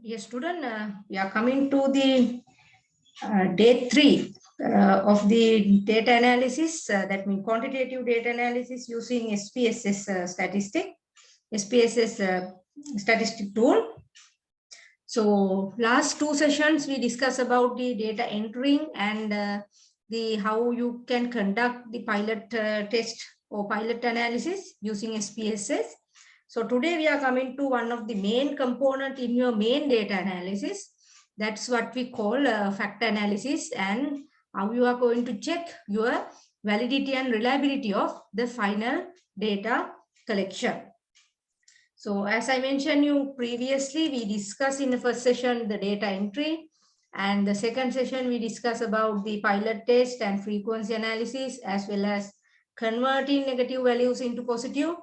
Dear student, we are coming to the day 3 of the data analysis, that means quantitative data analysis using SPSS SPSS statistic tool. So last 2 sessions we discussed about the data entering and the how you can conduct the pilot test or pilot analysis using SPSS. So today we are coming to one of the main component in your main data analysis. That's what we call factor analysis, and how you are going to check your validity and reliability of the final data collection. So as I mentioned you previously, we discussed in the first session the data entry, and the second session we discussed about the pilot test and frequency analysis, as well as converting negative values into positive.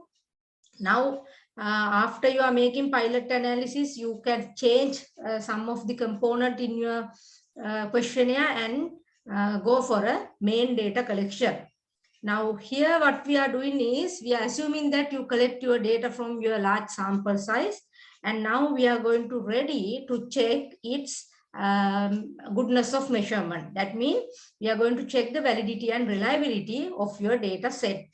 Now, after you are making pilot analysis, you can change some of the component in your questionnaire and go for a main data collection. Now here what we are doing is we are assuming that you collect your data from your large sample size, and now we are going to ready to check its goodness of measurement. That means we are going to check the validity and reliability of your data set.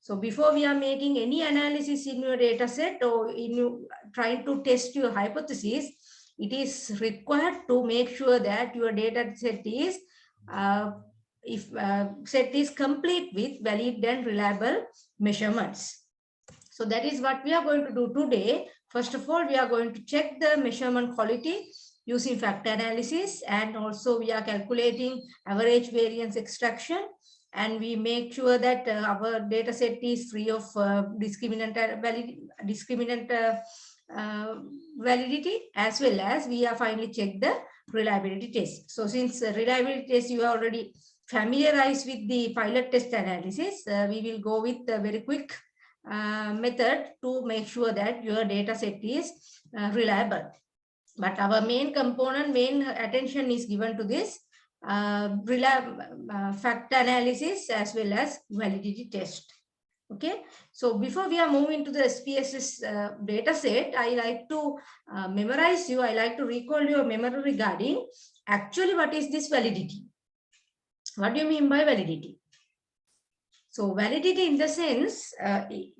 So before we are making any analysis in your data set or in you trying to test your hypothesis, it is required to make sure that your data set is set is complete with valid and reliable measurements. So that is what we are going to do today. First of all, we are going to check the measurement quality using factor analysis, and also we are calculating average variance extraction, and we make sure that our data set is free of discriminant validity, as well as we are finally check the reliability test. So since reliability test you are already familiarized with the pilot test analysis, we will go with a very quick method to make sure that your data set is reliable. But our main component, main attention is given to this factor analysis as well as validity test. Okay, so before we are moving to the SPSS data set, I like to memorize you, I like to recall your memory regarding actually what is this validity. What do you mean by validity? So validity in the sense,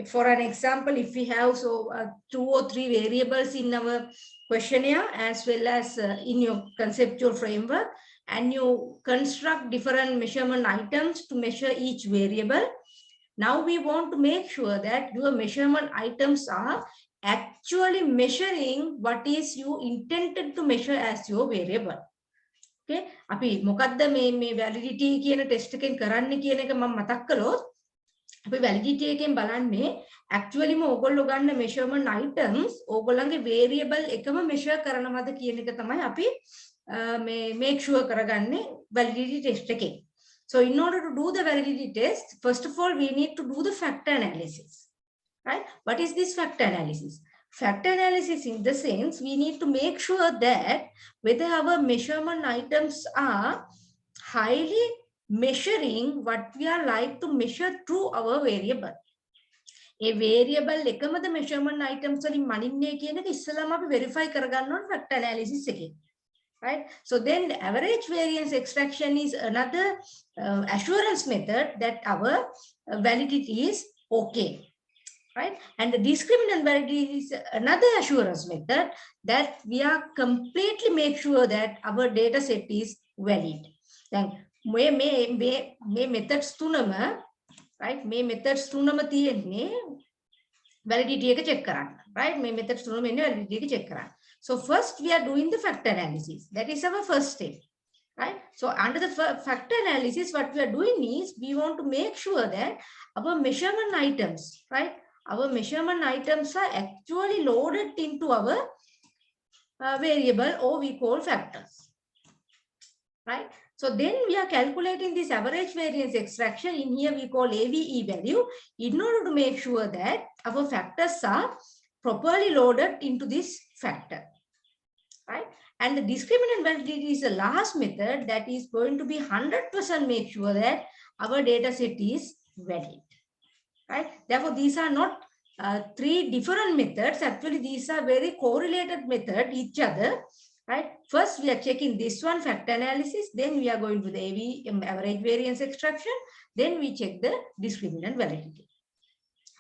for an example, if we have 2 or 3 variables in our questionnaire as well as in your conceptual framework, and you construct different measurement items to measure each variable. Now we want to make sure that your measurement items are actually measuring what is you intended to measure as your variable. Okay, අපි මොකද්ද මේ validity කියන test එකෙන් කරන්න කියන එක මම මතක් කළොත්, අපි validity එකෙන් බලන්නේ actually ඕගොල්ලෝ ගන්න measurement items ඕගොල්ලන්ගේ variable එකම measure කරනවද කියන එක තමයි අපි make sure කරගන්නේ validity test එකෙන්. So in order to do the validity test, first of all we need to do the factor analysis, right? What is this factor analysis? Factor analysis in the sense we need to make sure that whether our measurement items are highly measuring what we are like to measure through our variable. A variable එකමද measurement items වලින් මනින්නේ කියන එක ඉස්සෙල්ලාම අපි verify කරගන්න ඕන factor analysis එකෙන්. Right? So then average variance extraction is another assurance method that our validity is okay. Right? And the discriminant validity is another assurance method that we are completely make sure that our data set is valid. Then මේ methods තුනම, right? මේ methods තුනම තියෙන්නේ validity එක check කරන්න. Right? මේ methods තුනම ඉන්නේ validity එක check කරන්න. So first we are doing the factor analysis. That is our first step. Right? So under the factor analysis, what we are doing is we want to make sure that our measurement items, right? Our measurement items are actually loaded into our variable, or we call factors. Right? So then we are calculating this average variance extraction. In here we call AVE value, in order to make sure that our factors are properly loaded into this factor. Right? And the discriminant validity is the last method that is going to be 100% make sure that our data set is valid. Right? Therefore, these are not three different methods. Actually, these are very correlated method each other. Right? First, we are checking this one, factor analysis. Then we are going to the average variance extraction. Then we check the discriminant validity.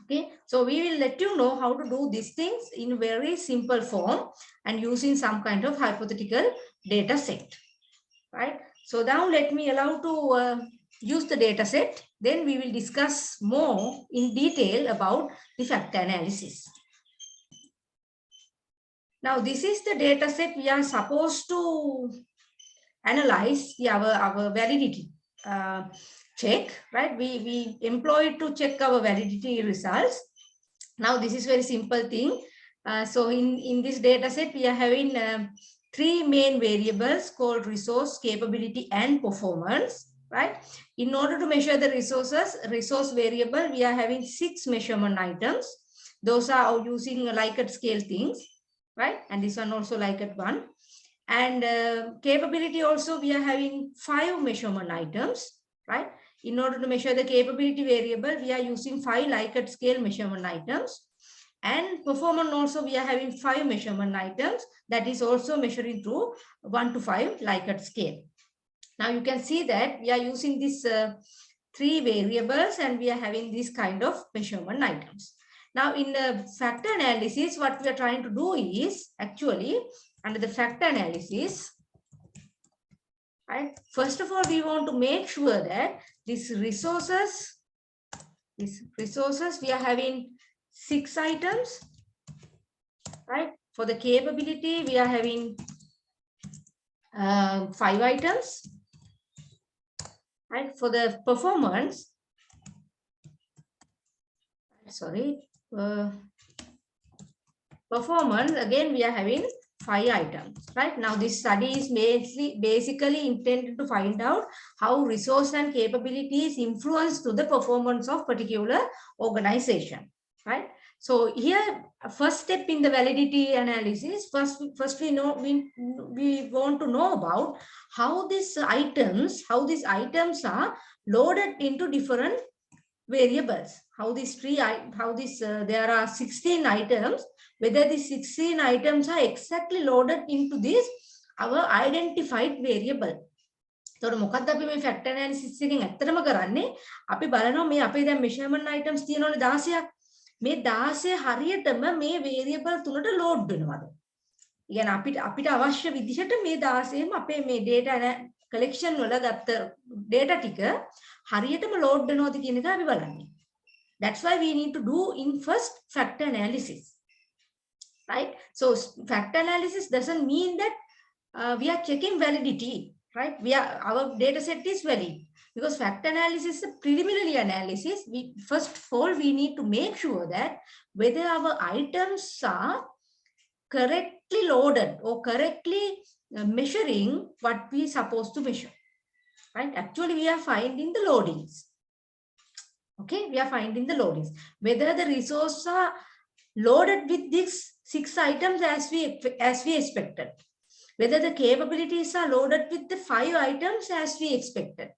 Okay, so we will let you know how to do these things in very simple form and using some kind of hypothetical data set. Right? So now let me allow to use the data set. Then we will discuss more in detail about the factor analysis. Now, this is the data set we are supposed to analyze our validity check, right? We employ it to check our validity results. Now, this is very simple thing. So in this data set, we are having three main variables called resource, capability, and performance, right? In order to measure the resource variable, we are having 6 measurement items. Those are using Likert scale things, right? And this one also Likert one. And capability also, we are having 5 measurement items, right? In order to measure the capability variable, we are using 5 Likert scale measurement items. And performance also, we are having 5 measurement items that is also measuring through 1 to 5 Likert scale. Now you can see that we are using these 3 variables and we are having this kind of measurement items. Now in the factor analysis, what we are trying to do is actually under the factor analysis, right? First of all, we want to make sure that these resources, we are having 6 items, right? For the capability, we are having 5 items, right? For the performance, performance, again, we are having 5 items, right? Now, this study is basically intended to find out how resource and capabilities influence to the performance of particular organization, right? So here, first step in the validity analysis, first we want to know about how these items are loaded into different variables. There are 16 items, whether these 16 items are exactly loaded into this our identified variable. So මොකක්ද අපි මේ factor analysis එකෙන් ඇත්තටම කරන්නේ අපි බලනවා මේ අපේ දැන් measurement items තියෙනවනේ 16ක්. මේ 16 හරියටම මේ variable තුනට load වෙනවද? يعني අපිට අවශ්‍ය විදිහට මේ 16ම අපේ මේ data collection වල ගත්ත data ටික හරියටම load වෙනවද කියන එක අපි බලන්නේ. That's why we need to do in first factor analysis, right? So factor analysis doesn't mean that we are checking validity, right? Our data set is valid because factor analysis is a preliminary analysis. First of all, we need to make sure that whether our items are correctly loaded or correctly measuring what we are supposed to measure, right? Actually, we are finding the loadings. Okay, we are finding the loadings. Whether the resources are loaded with these 6 items as we expected. Whether the capabilities are loaded with the 5 items as we expected.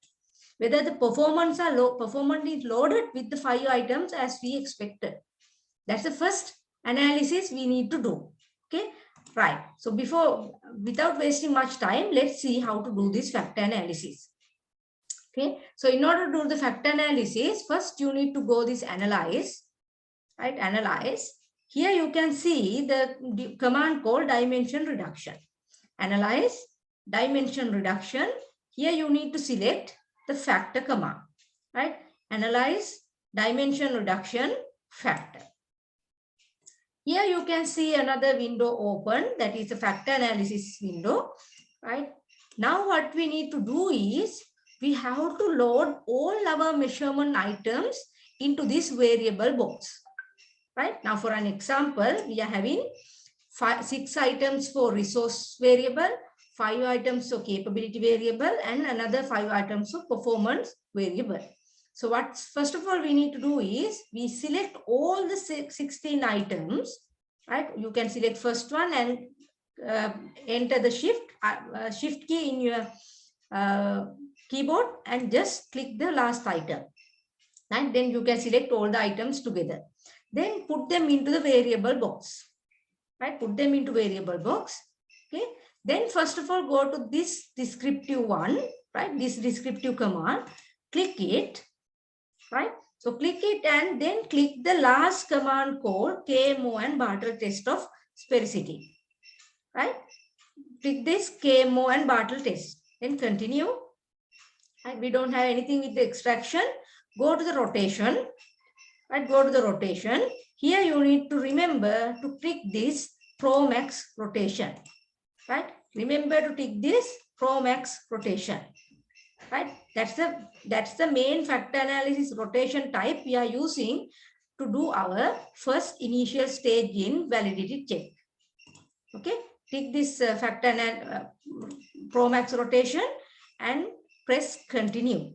Whether the performance is loaded with the 5 items as we expected. That's the first analysis we need to do. Okay, right. So without wasting much time, let's see how to do this factor analysis. Okay, so in order to do the factor analysis, first you need to go this analyze, right? Analyze. Here you can see the command called dimension reduction. Analyze, dimension reduction. Here you need to select the factor command, right? Analyze, dimension reduction, factor. Here you can see another window open, that is a factor analysis window, right? Now what we need to do is, we have to load all our measurement items into this variable box, right? Now for an example, we are having 6 items for resource variable, 5 items for capability variable, and another 5 items for performance variable. So what first of all we need to do is, we select all the 16 items, right? You can select first one and enter the shift key in your keyboard and just click the last item, and then you can select all the items together. Then put them into the variable box. Right? Put them into variable box. Okay. Then first of all, go to this descriptive one, right? This descriptive command, click it, right? So click it and then click the last command called KMO and Bartle test of sphericity, right? Click this KMO and Bartle test. Then continue. Right? We don't have anything with the extraction. Go to the rotation, right? Go to the rotation. Here you need to remember to click this ProMax rotation, right? Remember to tick this ProMax rotation, right? That's the main factor analysis rotation type we are using to do our first initial stage in validity check. Okay, tick this factor and ProMax rotation and press continue.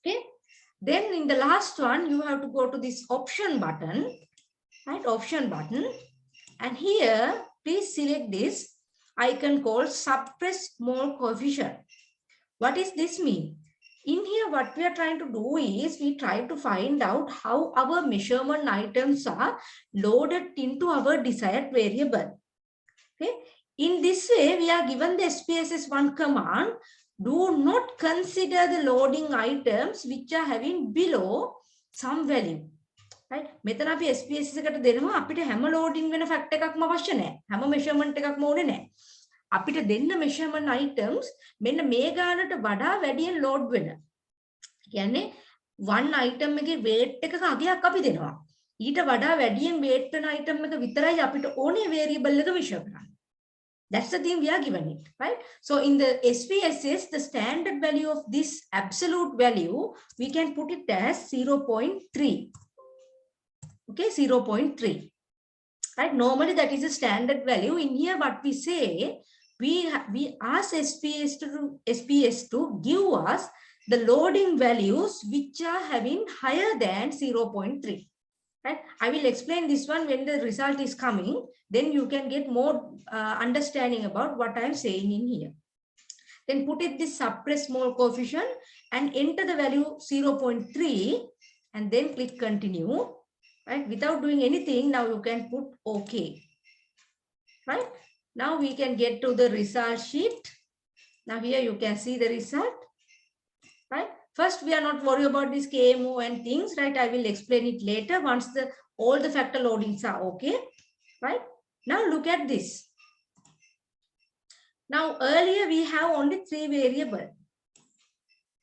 Okay, then in the last one you have to go to this option button, right? Option button, and here please select this icon called suppress mole coefficient. What does this mean? In here, what we are trying to do is we try to find out how our measurement items are loaded into our desired variable. Okay. In this way, we are given the SPSS1 command. Do not consider the loading items which are having below some value. Right? මෙතන අපි SPSS එකට දෙනවා අපිට හැම loading වෙන fact එකක්ම අවශ්‍ය නැහැ. හැම measurement එකක්ම ඕනේ නැහැ. අපිට දෙන්න measurement items මෙන්න මේ ගානට වඩා වැඩියෙන් load වෙන. කියන්නේ one item එකේ weight එකක අගයක් අපි දෙනවා. ඊට වඩා වැඩියෙන් weight වෙන item එක විතරයි අපිට ඕනේ variable එක measure කරන්න. That's the thing we are given it, right? So in the SPSS, the standard value of this absolute value, we can put it as 0.3. Okay, 0.3. Right? Normally that is a standard value. In here, what we say, we ask SPS to give us the loading values which are having higher than 0.3. Right? I will explain this one when the result is coming. Then you can get more understanding about what I am saying in here. Then put it this suppress mole coefficient and enter the value 0.3 and then click continue. Right? Without doing anything, now you can put OK. Right? Now we can get to the result sheet. Now here you can see the result. Right? First, we are not worried about this KMO and things, right? I will explain it later once all the factor loadings are okay. Right? Now look at this. Now earlier we have only 3 variables.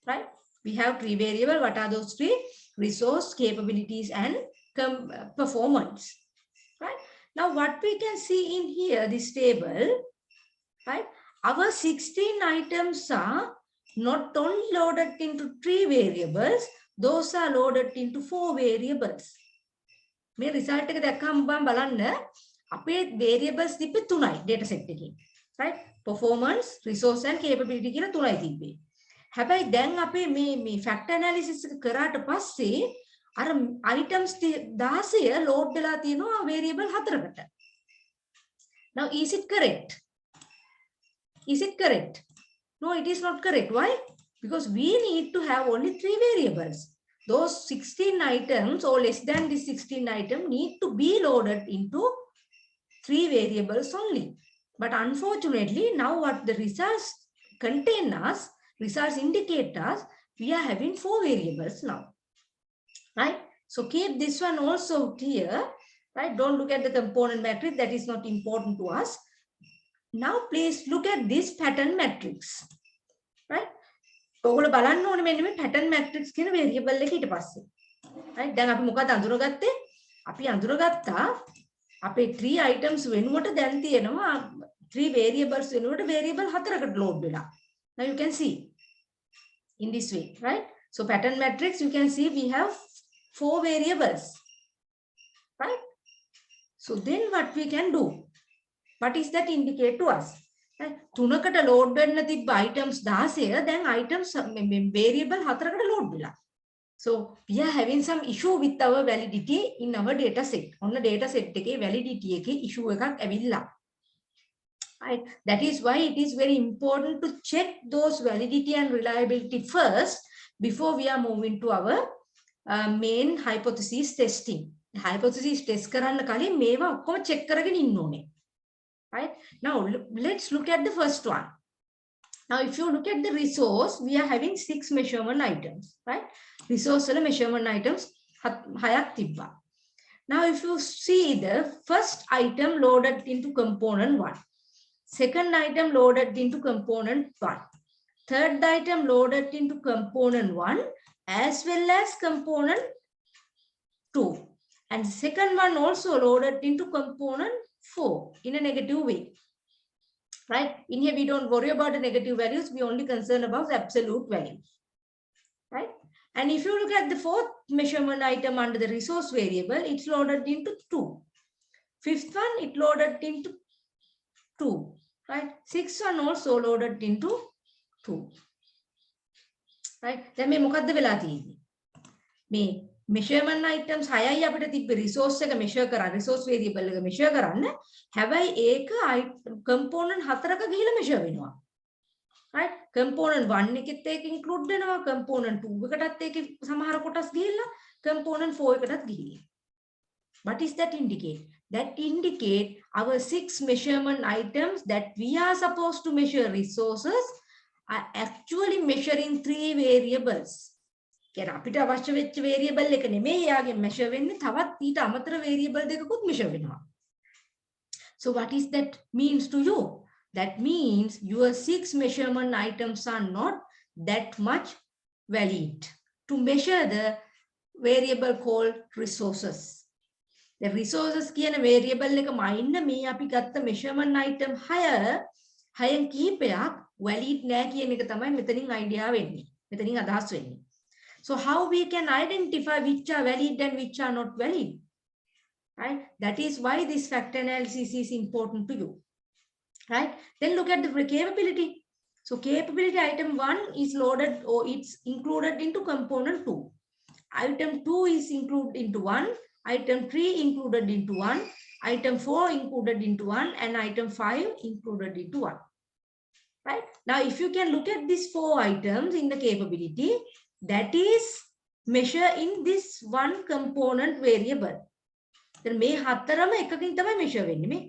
Right? We have 3 variables. What are those 3? Resource, capabilities, and performance. Right? Now what we can see in here, this table, right? Our 16 items are not only loaded into 3 variables, those are loaded into 4 variables. මේ result එක දැක්කම බලන්න අපේ variables තිබ්බේ 3යි data set එකේ. Right? Performance, resource and capability කියලා 3යි තිබ්බේ. හැබැයි දැන් අපේ මේ factor analysis එක කරාට පස්සේ අර items 16 load වෙලා තියෙනවා variable 4කට. Now is it correct? Is it correct? No, it is not correct. Why? Because we need to have only 3 variables. Those 16 items or less than this 16 item need to be loaded into 3 variables only. But unfortunately, now what the results contain us, results indicate us, we are having 4 variables now. Right? So keep this one also clear. Right? Don't look at the component matrix. That is not important to us. Now please look at this pattern matrix. Right? ඔයගොල්ලෝ බලන්න ඕනේ මෙන්න මේ pattern matrix කියන variable එක ඊට පස්සේ. right? දැන් අපි මොකද අඳුරගත්තේ? අපි අඳුරගත්තා අපේ 3 items වෙනුවට දැන් තියෙනවා 3 variables වෙනුවට variable 4කට load වෙලා. Now you can see in this way, right? So pattern matrix, you can see we have 4 variables, right? So then what we can do? What is that indicate to us? තුනකට load වෙන්න තිබ්බ items 16 දැන් items variable 4කට load වෙලා. So we are having some issue with our validity in our data set. On the data set එකේ validity එකේ issue එකක් ඇවිල්ලා. Right? That is why it is very important to check those validity and reliability first before we are moving to our main hypothesis testing. hypothesis test කරන්න කලින් මේවා ඔක්කොම check කරගෙන ඉන්න ඕනේ. Right? Now let's look at the first one. Now if you look at the resource, we are having 6 measurement items, right? Resource වල measurement items 6ක් තිබ්බා. Now if you see the first item loaded into component 1, second item loaded into component 1, third item loaded into component 1 as well as component 2, and second one also loaded into component 4 in a negative way. Right? In here we don't worry about the negative values, we only concern about the absolute values. Right? And if you look at the fourth measurement item under the resource variable, it's loaded into 2. Fifth one, it loaded into 2. Right? Sixth one also loaded into 2. Right? Then me මොකද්ද වෙලා තියෙන්නේ? මේ measurement items 6යි අපිට තිබ්බ resource එක measure කරා, resource variable එක measure කරන්න. හැබැයි ඒක component 4ක ගිහිල්ලා measure වෙනවා. Right? Component 1 එකෙත් ඒක include වෙනවා, component 2 එකටත් ඒක සමහර කොටස් ගිහිල්ලා, component 4 එකටත් ගිහිල්ලා. What does that indicate? That indicate our 6 measurement items that we are supposed to measure resources are actually measuring 3 variables. කියන අපිට අවශ්‍ය වෙච්ච variable එක නෙමෙයි යාගේ measure වෙන්නේ, තවත් ඊට අමතර variable දෙකකුත් measure වෙනවා. So what is that means to you? That means your 6 measurement items are not that much valid to measure the variable called resources. The resources කියන variable එක මයින්න මේ අපි ගත්ත measurement item 6න් කිහිපයක් valid නෑ කියන එක තමයි මෙතනින් idea වෙන්නේ. මෙතනින් අදහස් වෙන්නේ. So how we can identify which are valid and which are not valid? Right? That is why this factor analysis is important to you. Right? Then look at the capability. So capability item 1 is loaded or it's included into component 2. Item 2 is included into 1. Item 3 included into 1. Item 4 included into 1. And item 5 included into 1. Right? Now, if you can look at these 4 items in the capability, that is measure in this one component variable. Then මේ හතරම එකකින් තමයි measure වෙන්නේ. මේ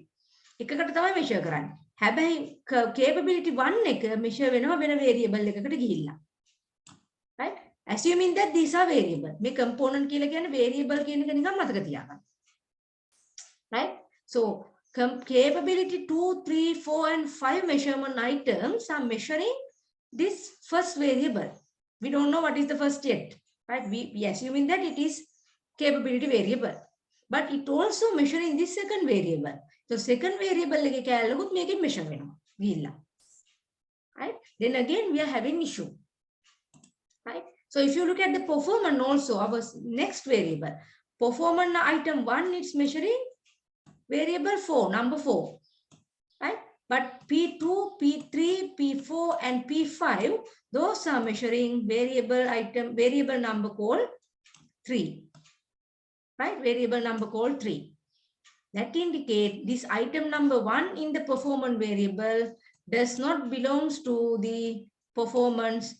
එකකට තමයි measure කරන්නේ. හැබැයි capability 1 එක measure වෙනවා වෙන variable එකකට ගිහිල්ලා. Right? Assuming that these are variable. මේ component කියලා කියන්නේ variable කියන එක නිකන් මතක තියාගන්න. Right? So capability 2, 3, 4 and 5 measurement items are measuring this first variable. We don't know what is the first yet. Right? We assuming that it is capability variable. But it also measuring this second variable. So second variable එක කැලලුත් මේකෙන් measure වෙනවා. ගිහිල්ලා. Right? Then again we are having issue. Right? So if you look at the performance also, our next variable, performance item 1 is measuring variable 4, number 4. Right? But P2, P3, P4 and P5, those are measuring variable number called 3. Right? Variable number called 3. That indicate this item number 1 in the performance variable does not belongs to the performance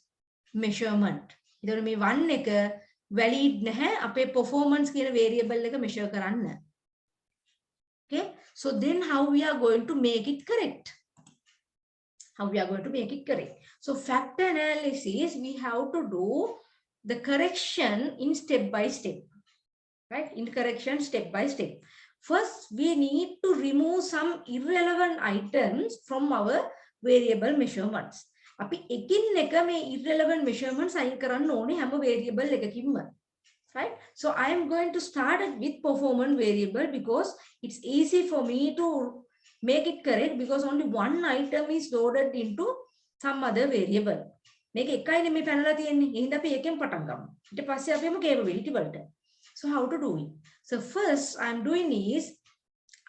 measurement. ඉතින් මේ 1 එක valid නැහැ අපේ performance කියන variable එක measure කරන්න. Okay? So then how we are going to make it correct? How we are going to make it correct? So factor analysis, we have to do the correction in step by step. Right? In correction step by step. First, we need to remove some irrelevant items from our variable measurements. අපි එකින් එක මේ irrelevant measurements අයින් කරන්න ඕනේ හැම variable එකකින්ම. Right? So I am going to start it with performance variable because it's easy for me to make it correct because only one item is loaded into some other variable. මේක එකයිනේ මේ පැනලා තියෙන්නේ. එහෙනම් අපි එකෙන් පටන් ගමු. ඊට පස්සේ අපි යමු capability වලට. So how to do it? So first I am doing is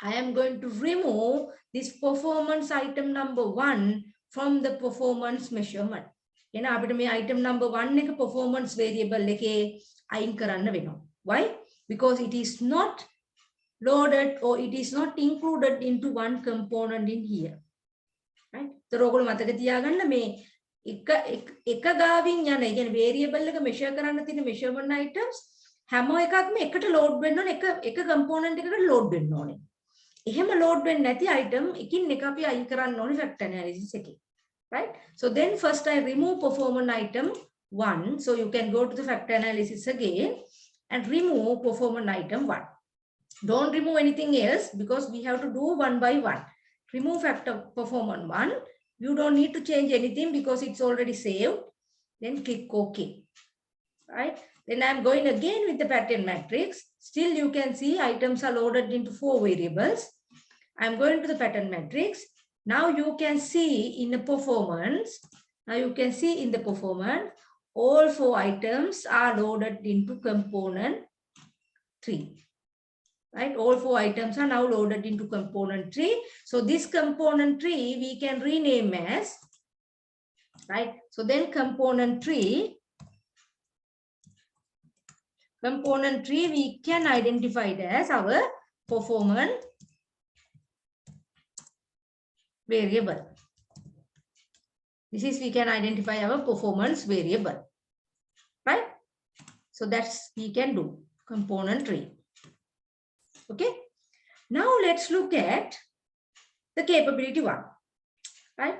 I am going to remove this performance item number 1 from the performance measurement. එහෙනම් අපිට මේ item number 1 එක performance variable එකේ අයින් කරන්න වෙනවා. Why? Because it is not loaded or it is not included into one component in here. Right? So ඔයගොල්ලෝ මතක තියාගන්න මේ එක ගාවින් යන ඒ කියන්නේ variable එක measure කරන්න තියෙන measurement items හැම එකක්ම එකට load වෙන්න ඕනේ එක component එකකට load වෙන්න ඕනේ. එහෙම load වෙන්නේ නැති item එකින් එක අපි අයින් කරන්න ඕනේ factor analysis එකේ. Right? So then first I remove performance item 1. So you can go to the factor analysis again and remove performance item 1. Don't remove anything else because we have to do one by one. Remove factor performance 1. You don't need to change anything because it's already saved. Then click OK. Right? Then I'm going again with the pattern matrix. Still you can see items are loaded into 4 variables. I'm going to the pattern matrix. Now you can see in the performance. Now you can see in the performance, all 4 items are loaded into component 3. Right? All 4 items are now loaded into component 3. So this component 3 we can rename as, right? So then component 3 we can identify it as our performance variable. This is we can identify our performance variable, right? So that's we can do component 3. Okay. Now let's look at the capability 1, right?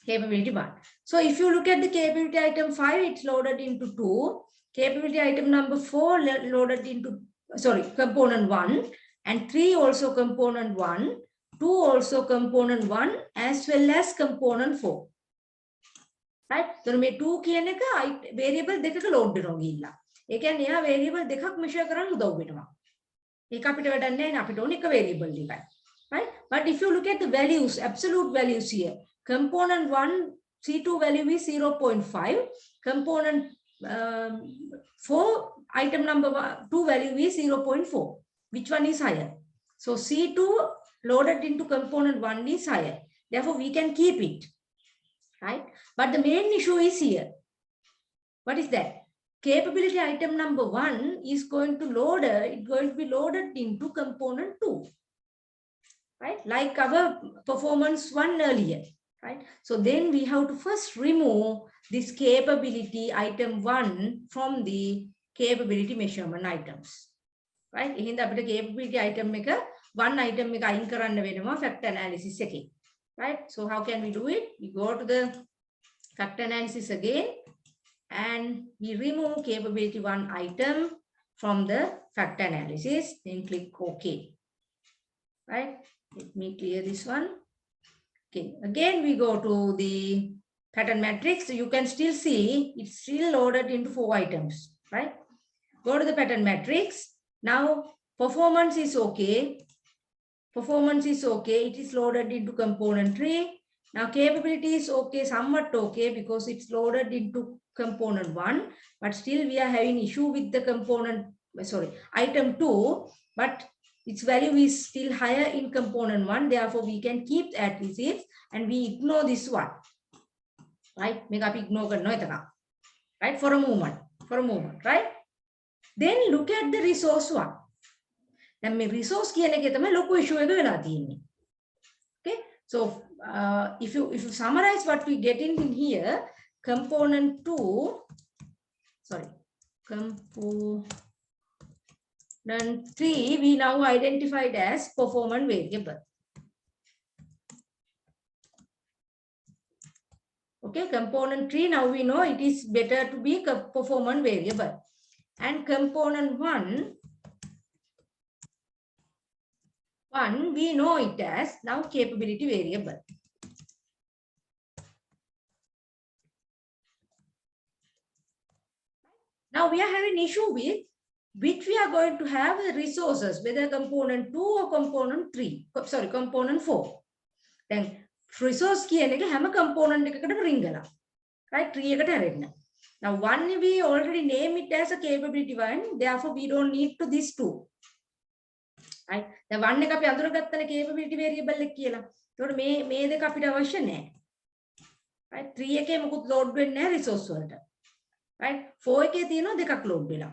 Capability 1. So if you look at the capability item 5, it's loaded into 2. Capability item number 4 loaded into, sorry, component 1, and 3 also component 1, 2 also component 1, as well as component 4. Right? So මේ 2 කියන එක variable දෙකක load වෙනවා ගිහිල්ලා. ඒ කියන්නේ එයා variable දෙකක් measure කරන්න උදව් වෙනවා. ඒක අපිට වැඩක් නැහැ නේ, අපිට ඕනේ එක variable එකයි. Right? But if you look at the values, absolute values here, component 1 C2 value is 0.5, component 4 item number 2 value is 0.4. Which one is higher? So C2 loaded into component 1 is higher. Therefore, we can keep it. Right? But the main issue is here. What is that? Capability item number 1 is going to load, it's going to be loaded into component 2. Right? Like our performance 1 earlier. Right? So then we have to first remove this capability item 1 from the capability measurement items. Right? එහෙනම් අපිට capability item එක 1 item එක අයින් කරන්න වෙනවා factor analysis එකේ. Right? So how can we do it? We go to the factor analysis again and we remove capability 1 item from the factor analysis. Then click OK. Right? Let me clear this one. Okay. Again, we go to the pattern matrix. So you can still see it's still loaded into 4 items. Right? Go to the pattern matrix. Now performance is okay. Performance is okay. It is loaded into component 3. Now capability is okay, somewhat okay because it's loaded into component 1. But still we are having issue with the component, sorry, item 2. But its value is still higher in component 1. Therefore, we can keep at receipts and we ignore this one. Right? Make up ignore. Right? For a moment. Right? Then look at the resource 1. Now, resource කියන එකේ තමයි ලොකු issue එක වෙලා තියෙන්නේ. Okay? So if you summarize what we get in here, component 2, sorry, component 3 we now identified as performance variable. Okay, component 3 now we know it is better to be performance variable, and component 1 we know it as now capability variable. Now we are having issue with which we are going to have the resources, whether component 2 or component 3, sorry, component 4. Then resource කියන එක හැම component එකකටම ring කරලා. Right? 3 එකට හැරෙන්න. Now 1 we already name it as a capability 1, therefore we don't need to this 2. Right? දැන් 1 එක අපි අඳුරගත්තනේ capability variable එක කියලා. ඒතකොට මේ දෙක අපිට අවශ්‍ය නැහැ. Right? 3 එකේ මොකුත් load වෙන්නේ නැහැ resource වලට. Right? 4 එකේ තියෙනවා දෙකක් load වෙලා.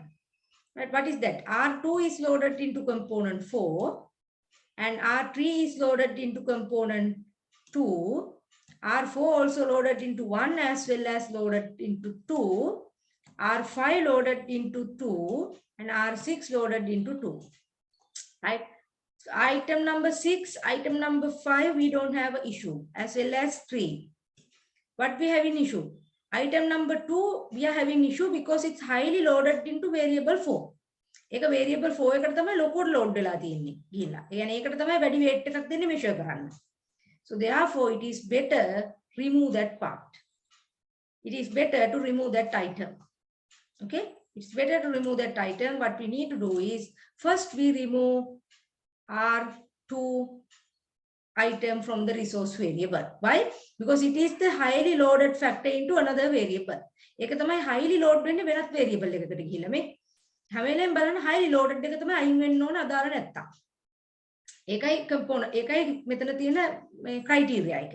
Right? What is that? R2 is loaded into component 4 and R3 is loaded into component 2. R4 also loaded into 1 as well as loaded into 2. R5 loaded into 2 and R6 loaded into 2. Right? So item number 6, item number 5, we don't have an issue, as well as 3. What we have in issue? Item number 2, we are having issue because it's highly loaded into variable 4. एक variable 4 එකට තමයි ලොකුවට load වෙලා තියෙන්නේ ගිහිල්ලා. ඒ කියන්නේ ඒකට තමයි වැඩි weight එකක් දෙන්නේ measure කරන්න. So therefore it is better remove that part. It is better to remove that item. Okay? It's better to remove that item. What we need to do is first we remove R2 item from the resource variable. Why? Because it is the highly loaded factor into another variable. ඒක තමයි highly load වෙන්නේ වෙනත් variable එකකට ගිහිල්ලා මේ හැමලෙන් බලන්න highly loaded එක තමයි අයින් වෙන්න ඕන අදාළ නැත්තම්. ඒකයි component ඒකයි මෙතන තියෙන මේ criteria එක.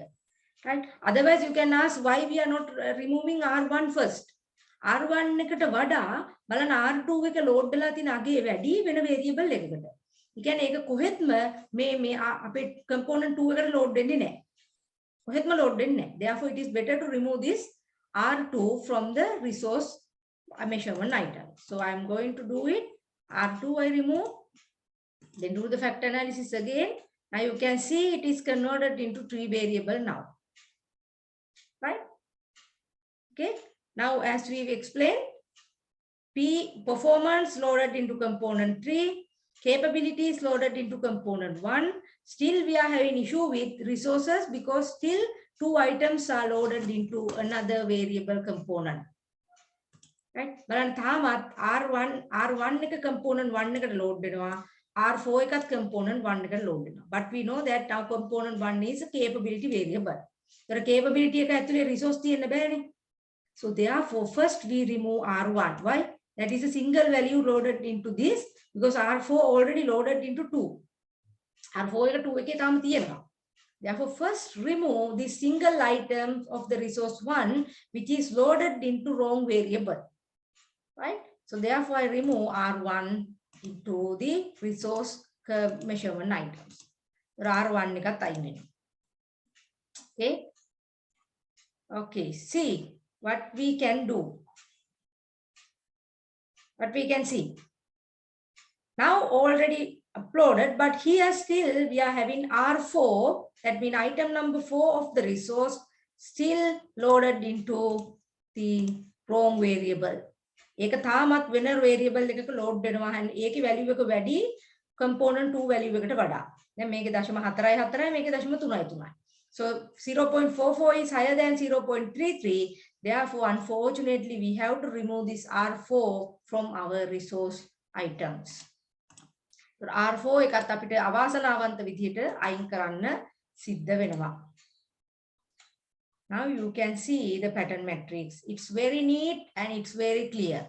Right? Otherwise you can ask why we are not removing R1 first. R1 එකට වඩා බලන්න R2 එක load වෙලා තියෙන අගේ වැඩි වෙන variable එකකට. ඒ කියන්නේ ඒක කොහෙත්ම මේ අපේ component 2 එකට load වෙන්නේ නැහැ. කොහෙත්ම load වෙන්නේ නැහැ. Therefore it is better to remove this R2 from the resource measurement item. So I am going to do it. R2 I remove. Then do the factor analysis again. Now you can see it is converted into 3 variable now. Right? Okay. Now as we've explained, P performance loaded into component 3, capabilities loaded into component 1. Still we are having issue with resources because still 2 items are loaded into another variable component. Right? බලන්න තාමත් R1 එක component 1 එකට load වෙනවා. R4 එකත් component 1 එකට load වෙනවා. But we know that now component 1 is a capability variable. ඒතර capability එක ඇතුලේ resource තියෙන්න බෑනේ. So therefore first we remove R1. Why? That is a single value loaded into this because R4 already loaded into 2. R4 එක 2 එකේ තාම තියෙනවා. Therefore first remove the single item of the resource 1 which is loaded into wrong variable. Right? So therefore I remove R1 into the resource measurement items. R1 එකත් අයින් වෙනවා. Okay? Okay, see what we can do. What we can see. Now already uploaded, but here still we are having R4, that means item number 4 of the resource still loaded into the wrong variable. ඒක තාමත් වෙන variable එකක load වෙනවා. and ඒකේ value එක වැඩි component 2 value එකට වඩා. දැන් මේකේ 0.44යි මේකේ 0.33යි. So 0.44 is higher than 0.33. Therefore unfortunately we have to remove this R4 from our resource items. So R4 එකත් අපිට අවාසනාවන්ත විදිහට අයින් කරන්න සිද්ධ වෙනවා. Now you can see the pattern matrix. It's very neat and it's very clear.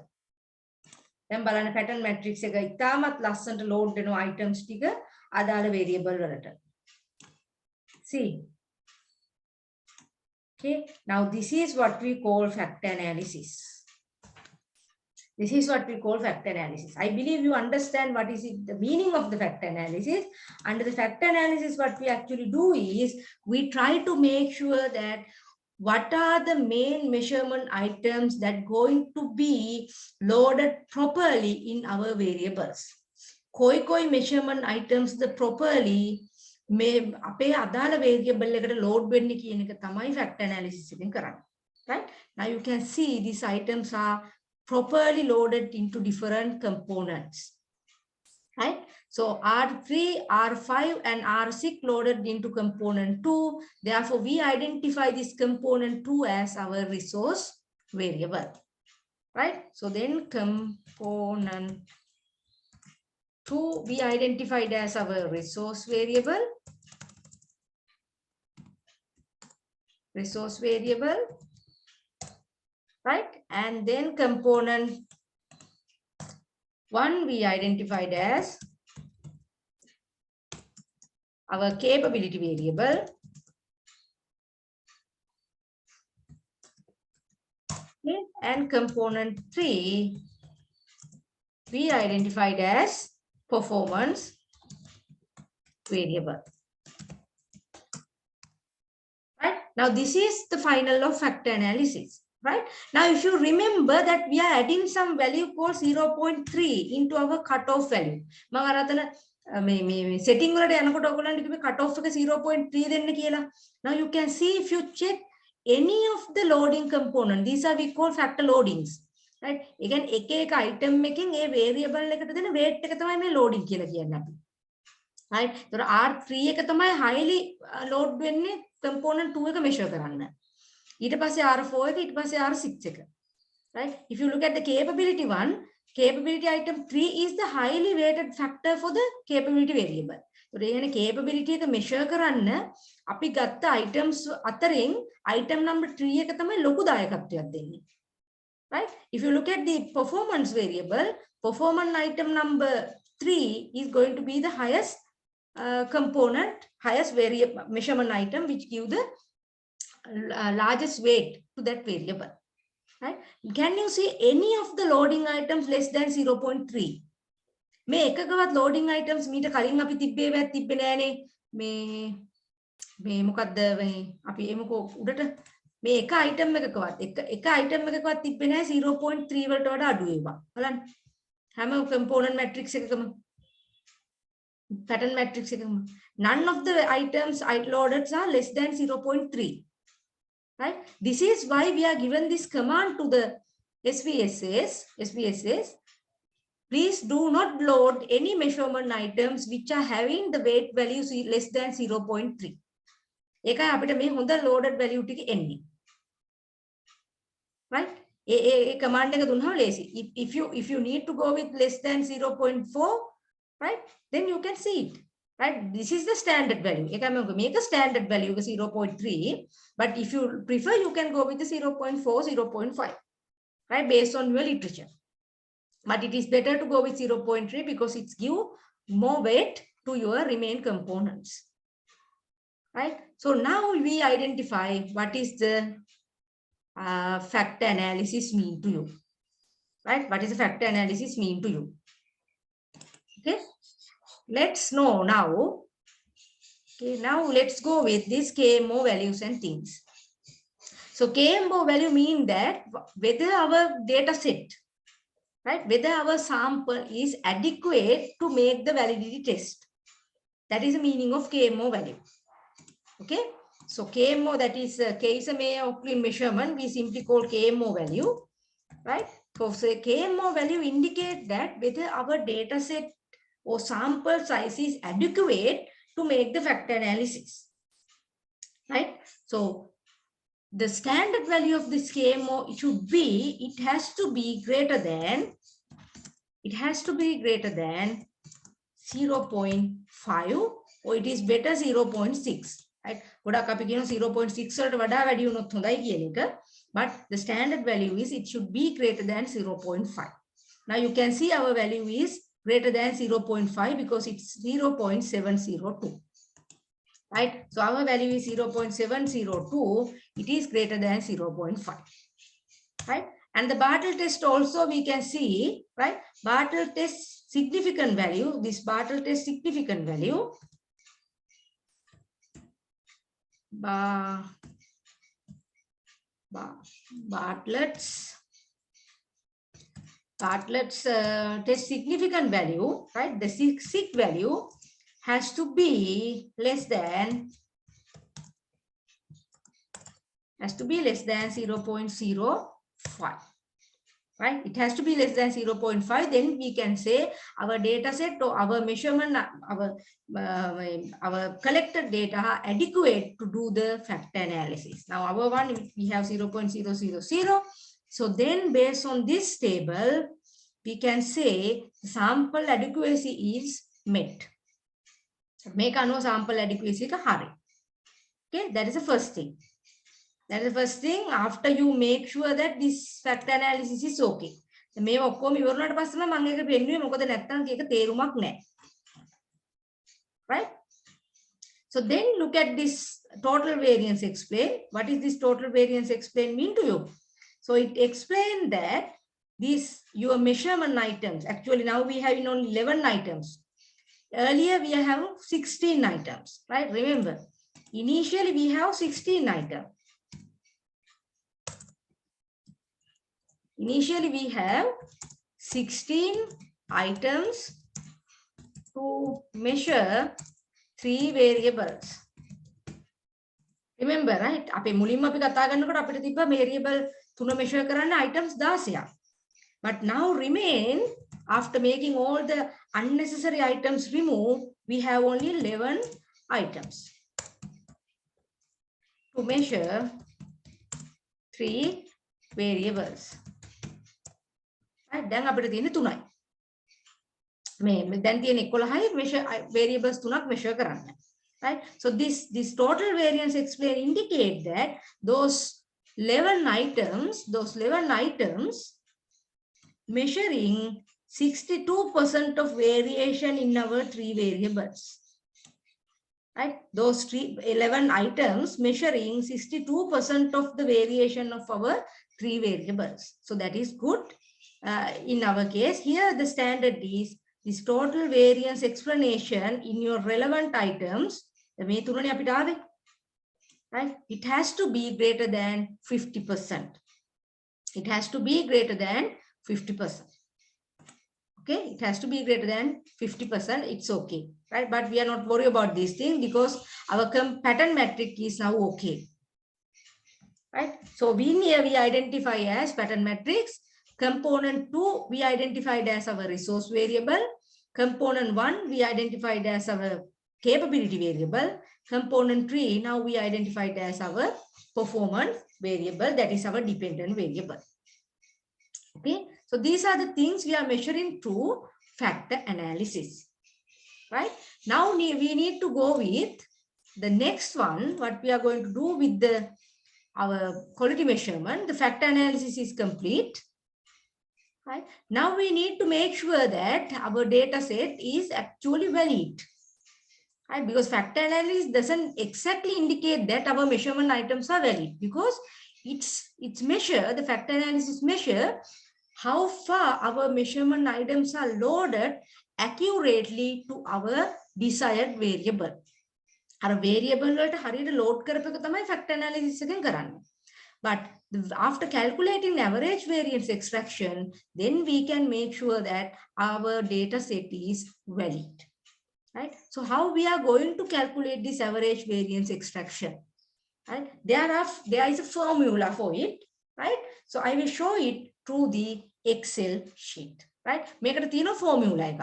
දැන් බලන්න pattern matrix එක ඉතාමත් ලස්සනට load වෙන items ටික අදාළ variable වලට. See. Okay. Now this is what we call factor analysis. This is what we call factor analysis. I believe you understand what is it, the meaning of the factor analysis. Under the factor analysis, what we actually do is we try to make sure that what are the main measurement items that going to be loaded properly in our variables. Koi measurement items the properly may අපේ අදාළ variable එකට load වෙන්නේ කියන එක තමයි factor analysis එකෙන් කරන්නේ. Right? Now you can see these items are properly loaded into different components. Right? So R3, R5 and R6 loaded into component 2. Therefore, we identify this component 2 as our resource variable. Right? So then component 2 we identified as our resource variable. Resource variable. Right? And then component 1 we identified as our capability variable. Okay. And component 3 we identified as performance variable. Right? Now this is the final of factor analysis. right? Now, if you remember that we are adding some value called 0.3 into our cutoff value. Setting cutoff 0.3. Now you can see if you check any of the loading component, these are we call factor loadings. Right? Again, एक item making a variable weight loading right? So R3 highly load component 2 measure කරන්න. ඊට පස්සේ R4 එක ඊට පස්සේ R6 එක. Right? If you look at the capability one, capability item 3 is the highly weighted factor for the capability variable. So the capability එක measure කරන්න අපි ගත්ත items අතරින් item number 3 එක තමයි ලොකු දායකත්වයක් දෙන්නේ. Right? If you look at the performance variable, performance item number 3 is going to be the highest component, highest variable measurement item, which give the largest weight to that variable. Right? Can you see any of the loading items less than 0.3? මේ එකකවත් loading items මීට කලින් අපි තිබ්බේවත් තිබ්බේ නෑනේ. මේ මොකද්ද මේ අපි එමුකෝ උඩට මේ එක item එකකවත් එක item එකකවත් තිබ්බේ නෑ 0.3 වලට වඩා අඩු ඒවා. බලන්න. හැම component matrix එකකම pattern matrix එකකම none of the items loaded are less than 0.3. Right? This is why we are given this command to the SPSS. Please do not load any measurement items which are having the weight values less than 0.3. ඒකයි අපිට මේ හොඳ loaded value ටික එන්නේ. Right? ඒ command එක දුන්නාම ලේසි. If you need to go with less than 0.4, right? Then you can see it. Right? This is the standard value. You can make a standard value 0.3, but if you prefer, you can go with the 0.4, 0.5, right? Based on your literature. But it is better to go with 0.3 because it gives more weight to your remain components. Right? So now we identify what is the factor analysis mean to you. Right? What is the factor analysis mean to you? Okay. Let's know now. Okay, now let's go with these KMO values and things. So KMO value mean that whether our data set, right, whether our sample is adequate to make the validity test. That is the meaning of KMO value. Okay, so KMO, that is K is a Mayer-Oakley measurement, we simply call KMO value, right? So KMO value indicate that whether our data set or sample size is adequate to make the factor analysis, right? So the standard value of this KMO should be, it has to be greater than 0.5 or it is better 0.6, right? 0.6 but the standard value is it should be greater than 0.5. Now you can see our value is greater than 0.5 because it's 0.702. Right? So our value is 0.702. It is greater than 0.5. Right? And the Bartle test also we can see, right? Bartle test significant value, this Bartle test significant value. Bartlett's test significant value, right? The sig value has to be less than 0.05, right? It has to be less than 0.5. Then we can say our data set or our measurement, our collected data are adequate to do the factor analysis. Now our one, we have 0.000. So then based on this table, we can say sample adequacy is met. Make a no sample adequacy ka hari. Okay, that is the first thing. That is the first thing. After you make sure that this factor analysis is okay. මේ ඔක්කොම ඉවරනට පස්සේ මම එක පෙන්නුවේ මොකද නැත්තම් ඒක තේරුමක් නැහැ. Right? So then look at this total variance explain. What is this total variance explain mean to you? So it explains that these your measurement items, actually now we have only 11 items. Earlier we have 16 items, right? Remember, initially we have 16 items. Initially, we have 16 items to measure 3 variables. Remember, right? අපේ මුලින්ම අපි කතා කරනකොට අපිට තිබ්බ variable 3 measure කරන්න items 16ක්. But now remain, after making all the unnecessary items remove, we have only 11 items to measure 3 variables. Right? දැන් අපිට තියෙන්නේ 3යි. දැන් තියෙන 11යි measure variables 3ක් measure කරන්න. Right? So this total variance explain indicate that those 11 items measuring 62% of variation in our 3 variables. Right? Those 11 items measuring 62% of the variation of our 3 variables. So that is good. In our case, here the standard is this total variance explanation in your relevant items. Right? It has to be greater than 50%. It has to be greater than 50%. Okay, it has to be greater than 50%. It's okay, right? But we are not worried about this thing because our pattern metric is now okay, right? So we identify as pattern matrix. Component 2 we identified as our resource variable. Component 1 we identified as our capability variable. Component 3 now we identified as our performance variable, that is our dependent variable. Okay, so these are the things we are measuring through factor analysis. Right? Now we need to go with the next one. What we are going to do with our quality measurement. The factor analysis is complete. Right? Now we need to make sure that our data set is actually valid. Right? Because factor analysis doesn't exactly indicate that our measurement items are valid, because it's measure, the factor analysis measure how far our measurement items are loaded accurately to our desired variable. Our variable වලට හරියට load කරපක තමයි factor analysis එකෙන් කරන්නේ. But after calculating average variance extraction, then we can make sure that our data set is valid. Right? So how we are going to calculate this average variance extraction? Right? There is a formula for it. Right? So I will show it through the Excel sheet. Right? මේකට තියෙන formula එක.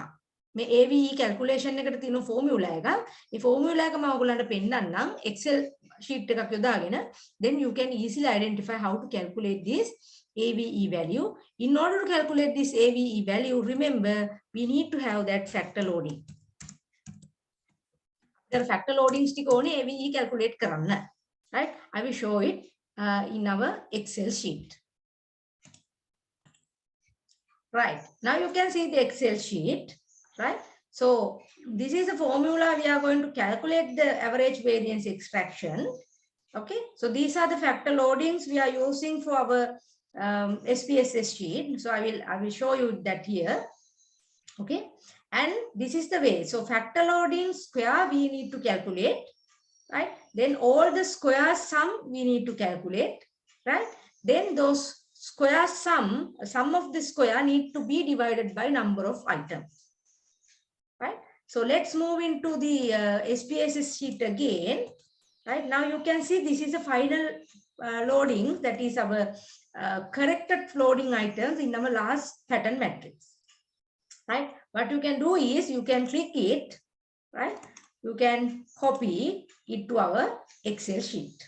මේ AVE calculation එකට තියෙන formula එක. මේ formula එක මම ඔයගොල්ලන්ට පෙන්නන්නම් Excel sheet එකක් යොදාගෙන, then you can easily identify how to calculate this AVE value. In order to calculate this AVE value, remember we need to have that factor loading. The factor loading stick only AVE calculate කරන්න. Right? I will show it in our Excel sheet. Right. Now you can see the Excel sheet. Right? So this is a formula we are going to calculate the average variance extraction. Okay. So these are the factor loadings we are using for our SPSS sheet. So I will show you that here. Okay. And this is the way. So factor loading square we need to calculate. Right? Then all the square sum we need to calculate. Right? Then those square sum of the square need to be divided by number of items. Right? So let's move into the SPSS sheet again. Right? Now you can see this is a final loading, that is our corrected loading items in our last pattern matrix. Right? What you can do is you can click it. Right? You can copy it to our Excel sheet.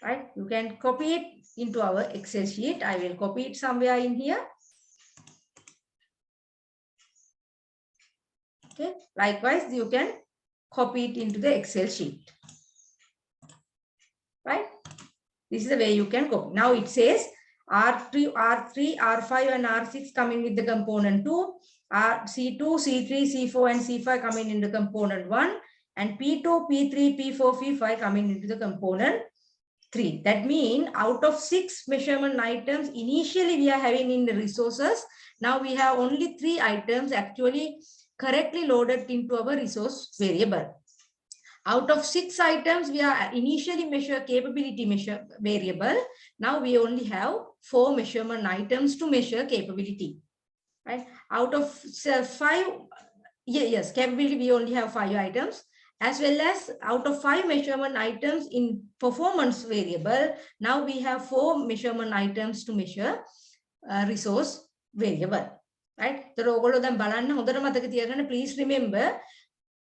Right? You can copy it into our Excel sheet. I will copy it somewhere in here. Okay. Likewise, you can copy it into the Excel sheet. Right? This is the way you can copy. Now it says R3, R5, and R6 coming with the component 2. C2, C3, C4, and C5 coming into component 1. And P2, P3, P4, P5 coming into the component 3. That means out of 6 measurement items, initially we are having in the resources. Now we have only 3 items actually correctly loaded into our resource variable. Out of 6 items, we are initially measure capability measure variable. Now we only have 4 measurement items to measure capability. Right? Out of 5, yes, capability, we only have 5 items, as well as out of 5 measurement items in performance variable, now we have 4 measurement items to measure resource variable. Right? Please remember,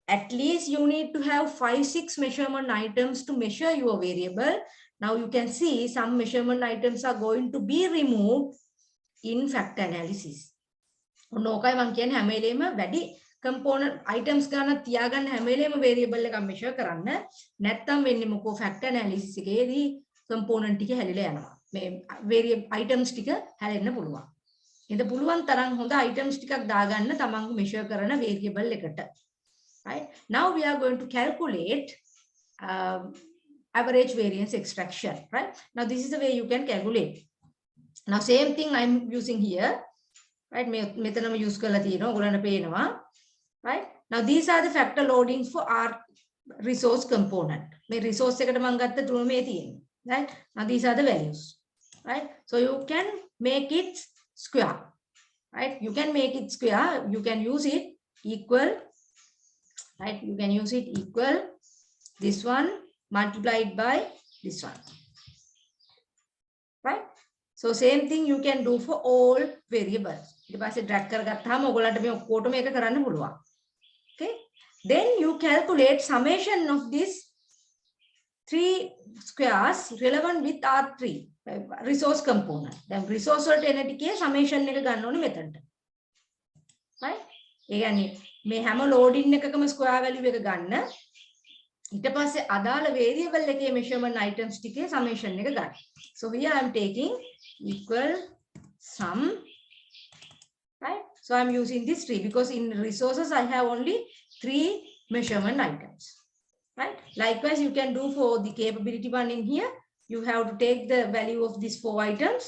at least you need to have 5-6 measurement items to measure your variable. Now you can see some measurement items are going to be removed in factor analysis. ඕකයි මම කියන්නේ හැම වෙලේම වැඩි component items ගන්න තියාගන්න හැම වෙලේම variable එක measure කරන්න. නැත්තම් වෙන්නේ මොකෝ factor analysis එකේදී component ටික හැලිලා යනවා. මේ variable items ටික හැලෙන්න පුළුවන්. ඉතින් පුළුවන් තරම් හොඳ items ටිකක් දාගන්න තමන්ගේ measure කරන variable එකට. Right? Now we are going to calculate average variance extraction. Right? Now this is the way you can calculate. Now same thing I'm using here. Right? මෙතනම use කරලා තියෙනවා. ඔයගොල්ලන්ට පේනවා. Right? Now these are the factor loadings for our resource component. මේ resource එකට මම ගත්ත තුන මේ තියෙන්නේ. Right? Now these are the values. Right? So you can make it square. Right? You can make it square. You can use it equal. Right? You can use it equal this one multiplied by this one. Right? So same thing you can do for all variables. ඊට පස්සේ drag කරගත්තාම ඔයගොල්ලන්ට මේ ඔක්කොටම මේක කරන්න පුළුවන්. Okay? Then you calculate summation of these 3 squares relevant with R3 resource component. Then resource වලට එන ටිකේ summation එක ගන්න ඕනේ මෙතනට. Right? ඒ කියන්නේ මේ හැම loading එකකම square value එක ගන්න. ඊට පස්සේ අදාළ variable එකේ measurement items ටිකේ summation එක ගන්න. So here I am taking equal sum. Right? So I'm using this 3 because in resources I have only 3 measurement items. Right? Likewise, you can do for the capability one in here. You have to take the value of these 4 items,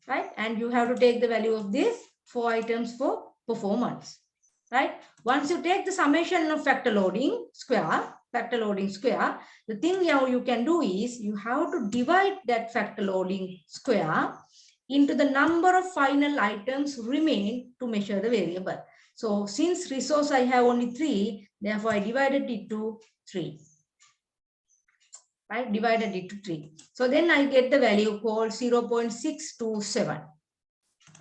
right? And you have to take the value of these 4 items for performance, right? Once you take the summation of factor loading square, the thing now you can do is you have to divide that factor loading square into the number of final items remain to measure the variable. So since resource I have only 3, therefore I divided it to 3. Right? Divided it to 3. So then I get the value called 0.627.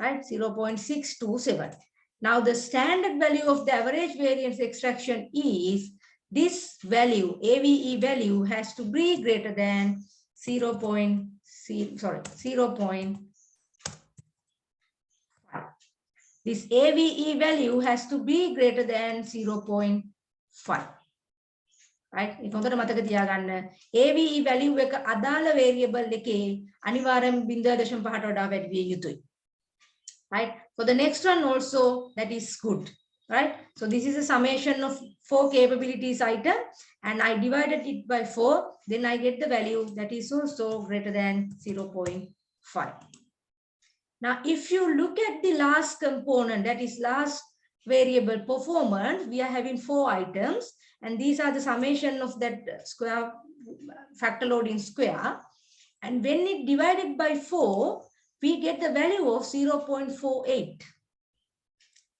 Right? 0.627. Now the standard value of the average variance extraction is this value, AVE value, has to be greater than 0.5. This AVE value has to be greater than 0.5. Right? ඒක හොඳට මතක තියාගන්න. AVE value එක අදාළ variable එකේ අනිවාර්යෙන් 0.5ට වඩා වැඩි විය යුතුයි. Right? For the next one also that is good. Right? So this is a summation of 4 capabilities item and I divided it by 4. Then I get the value that is also greater than 0.5. Now, if you look at the last component, that is last variable performance, we are having 4 items and these are the summation of that square factor loading square. And when it divided by 4, we get the value of 0.48.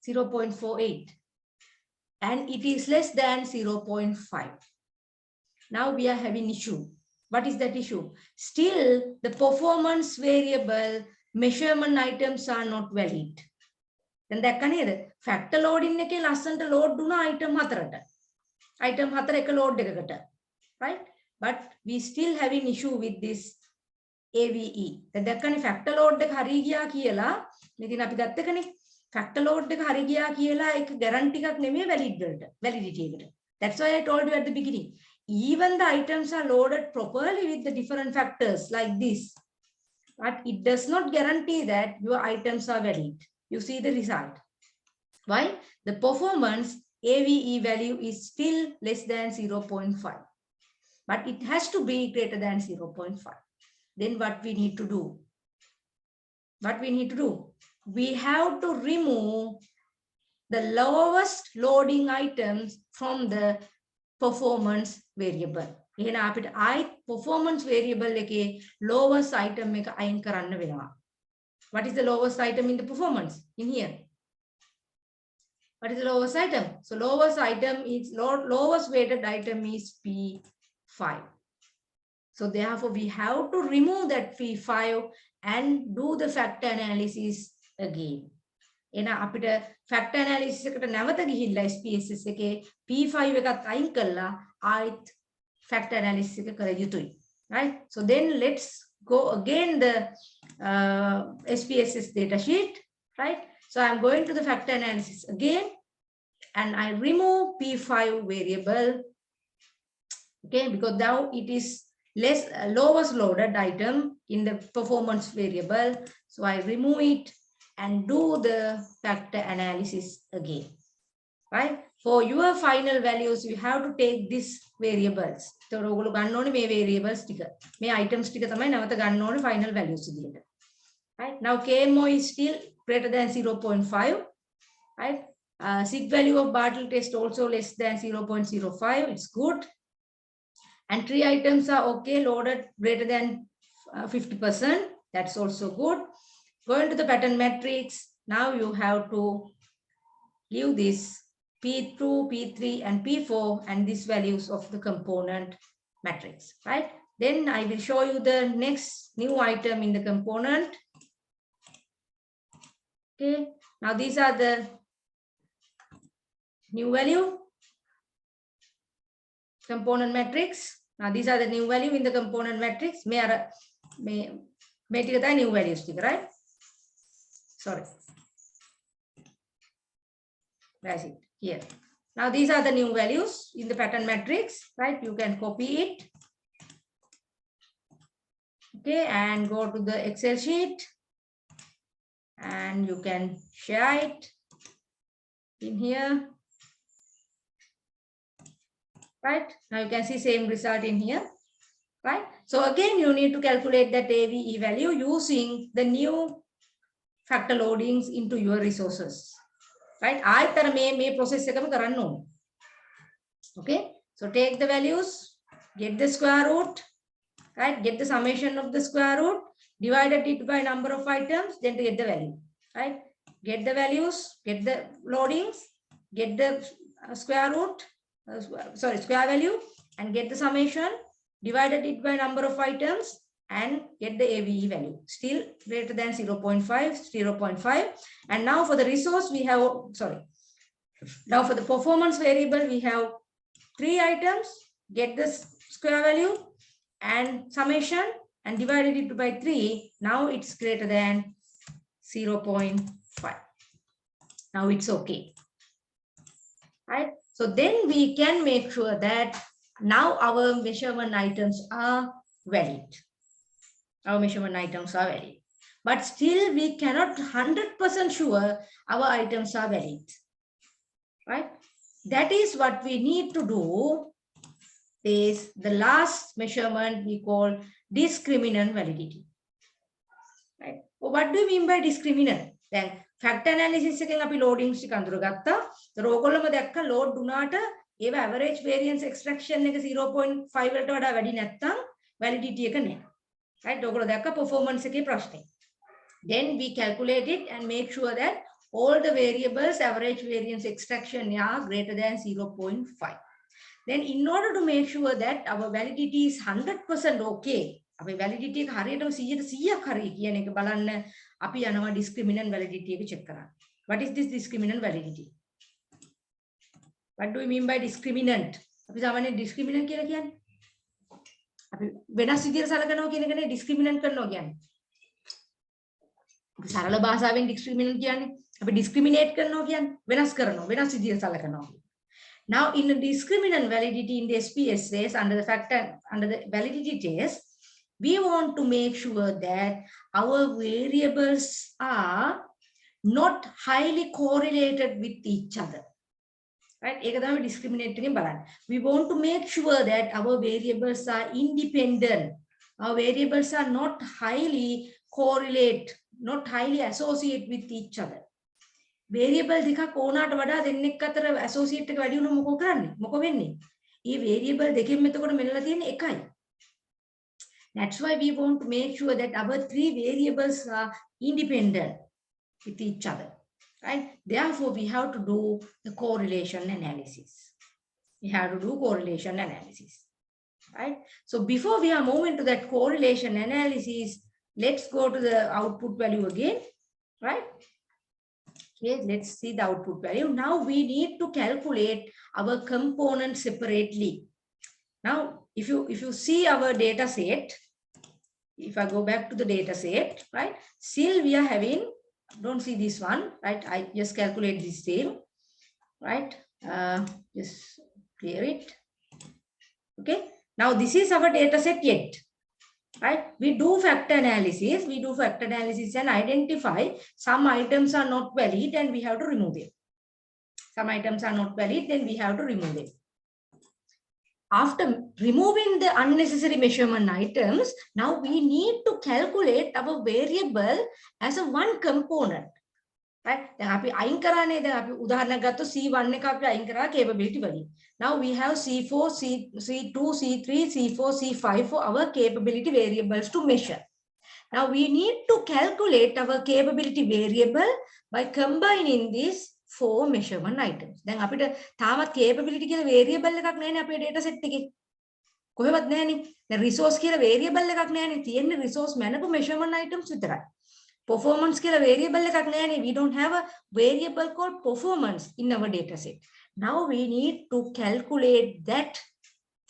0.48. And it is less than 0.5. Now we are having issue. What is that issue? Still, the performance variable measurement items are not valid. Then that can hear factor loading එකේ ලස්සන්ට load දුනා item 4ට. Item 4 එක load එකකට. Right? But we still having issue with this AVE. Then that can factor load එක හරි ගියා කියලා මෙතින් අපි ගත්ත එකනේ. Factor load එක හරි ගියා කියලා ඒක guarantee එකක් නෙමෙයි validity එකට. That's why I told you at the beginning. Even the items are loaded properly with the different factors like this. But it does not guarantee that your items are valid. You see the result. Why? The performance AVE value is still less than 0.5. But it has to be greater than 0.5. Then what we need to do? What we need to do? We have to remove the lowest loading items from the performance variable. එහෙනම් අපිට performance variable එකේ lowest item එක අයින් කරන්න වෙනවා. What is the lowest item in the performance in here? What is the lowest item? So lowest item is lowest weighted item is P5. So therefore we have to remove that P5 and do the factor analysis again. එන අපිට factor analysis එකට නැවත ගිහිල්ලා SPSS එකේ P5 එකත් අයින් කළා ආයිත් factor analysis එක කර යුතුයි. Right? So then let's go again the SPSS data sheet. Right? So I'm going to the factor analysis again and I remove P5 variable. Okay, because now it is lowest loaded item in the performance variable. So I remove it and do the factor analysis again. Right? For your final values, you have to take these variables. So ඔයගොල්ලෝ ගන්න ඕනේ මේ variables ටික. මේ items ටික තමයි නැවත ගන්න ඕනේ final values විදියට. Right? Now KMO is still greater than 0.5. Right? Sig value of Bartle test also less than 0.05. It's good. And 3 items are okay, loaded greater than 50%. That's also good. Going to the pattern matrix. Now you have to give this P2, P3, and P4 and these values of the component matrix. Right? Then I will show you the next new item in the component. Okay. Now these are the new value component matrix. Now these are the new value in the component matrix. May ටික new values ටික, right? Sorry. That's it here. Now these are the new values in the pattern matrix, right? You can copy it. Okay, and go to the Excel sheet and you can share it in here. Right? Now you can see same result in here. Right? So again, you need to calculate that AVE value using the new factor loadings into your resources. Right? ආයතන මේ process එකම කරන්න ඕනේ. Okay? So take the values, get the square root, right? Get the summation of the square root, divided it by number of items, then to get the value. Right? Get the values, get the loadings, get the square root, square value, and get the summation, divided it by number of items, and get the AVE value. Still greater than 0.5, 0.5. And now for the resource, we have, now for the performance variable, we have 3 items, get the square value and summation, and divided it by 3. Now it's greater than 0.5. Now it's okay. Right? So then we can make sure that now our measurement items are valid. Our measurement items are valid. But still we cannot 100% sure our items are valid. Right? That is what we need to do. Is the last measurement we call discriminant validity. Right? So what do you mean by discriminant? Then factor analysis එකෙන් අපි loadings ටික අඳුරගත්තා. ඒතර ඕගොල්ලෝම දැක්ක load දුනාට ඒව average variance extraction එක 0.5 වලට වඩා වැඩි නැත්නම් validity එක නෑ. Right? ඕගොල්ලෝ දැක්ක performance එකේ ප්‍රශ්නේ. Then we calculate it and make sure that all the variables average variance extraction are greater than 0.5. Then in order to make sure that our validity is 100% okay, our validity එක හරියටම 100% හරි කියන එක බලන්න අපි යනවා discriminant validity එක check කරන්න. What is this discriminant validity? What do we mean by discriminant? අපි සාමාන්‍යයෙන් discriminant කියලා කියන්නේ. අපි වෙනස් විදිහට සලකනවා කියන එකනේ discriminant කරනවා කියන්නේ. අපි සරල භාෂාවෙන් discriminant කියන්නේ අපි discriminate කරනවා කියන්නේ වෙනස් කරනවා, වෙනස් විදිහට සලකනවා. Now in the discriminant validity in the SPSS under the validity test, we want to make sure that our variables are not highly correlated with each other. Right? ඒක තමයි discriminate එකෙන් බලන්න. We want to make sure that our variables are independent. Our variables are not highly correlate, not highly associate with each other. Variable දෙකක් ඕනාට වඩා දෙන්නෙක් අතර associate එක වැඩි වුණොත් මොකෝ කරන්නේ? මොකෝ වෙන්නේ? මේ variable දෙකෙන් එතකොට මෙල්ලලා තියෙන්නේ එකයි. That's why we want to make sure that our three variables are independent with each other, right? Therefore, we have to do the correlation analysis. We have to do correlation analysis, right? So before we are moving to that correlation analysis, let's go to the output value again, right? Okay, let's see the output value. Now we need to calculate our components separately. Now, if you see our data set, if I go back to the data set, right? Still we are having, don't see this one, right? I just calculate this same, right? Just clear it. Okay. Now this is our data set yet, right? We do factor analysis. We do factor analysis and identify some items are not valid and we have to remove them. Some items are not valid, then we have to remove them. After removing the unnecessary measurement items, now we need to calculate our variable as a one component. Right? C1 capability value. Now we have C4, C2, C3, C4, C5 for our capability variables to measure. Now we need to calculate our capability variable by combining these 4 measurement items. Then අපිට තාමත් capability කියලා variable එකක් නැහැනේ අපේ data set එකේ. කොහෙවත් නැහැනේ. දැන් resource කියලා variable එකක් නැහැනේ. තියෙන්නේ resource මැනපු measurement items විතරයි. Performance කියලා variable එකක් නැහැනේ. We don't have a variable called performance in our data set. Now we need to calculate that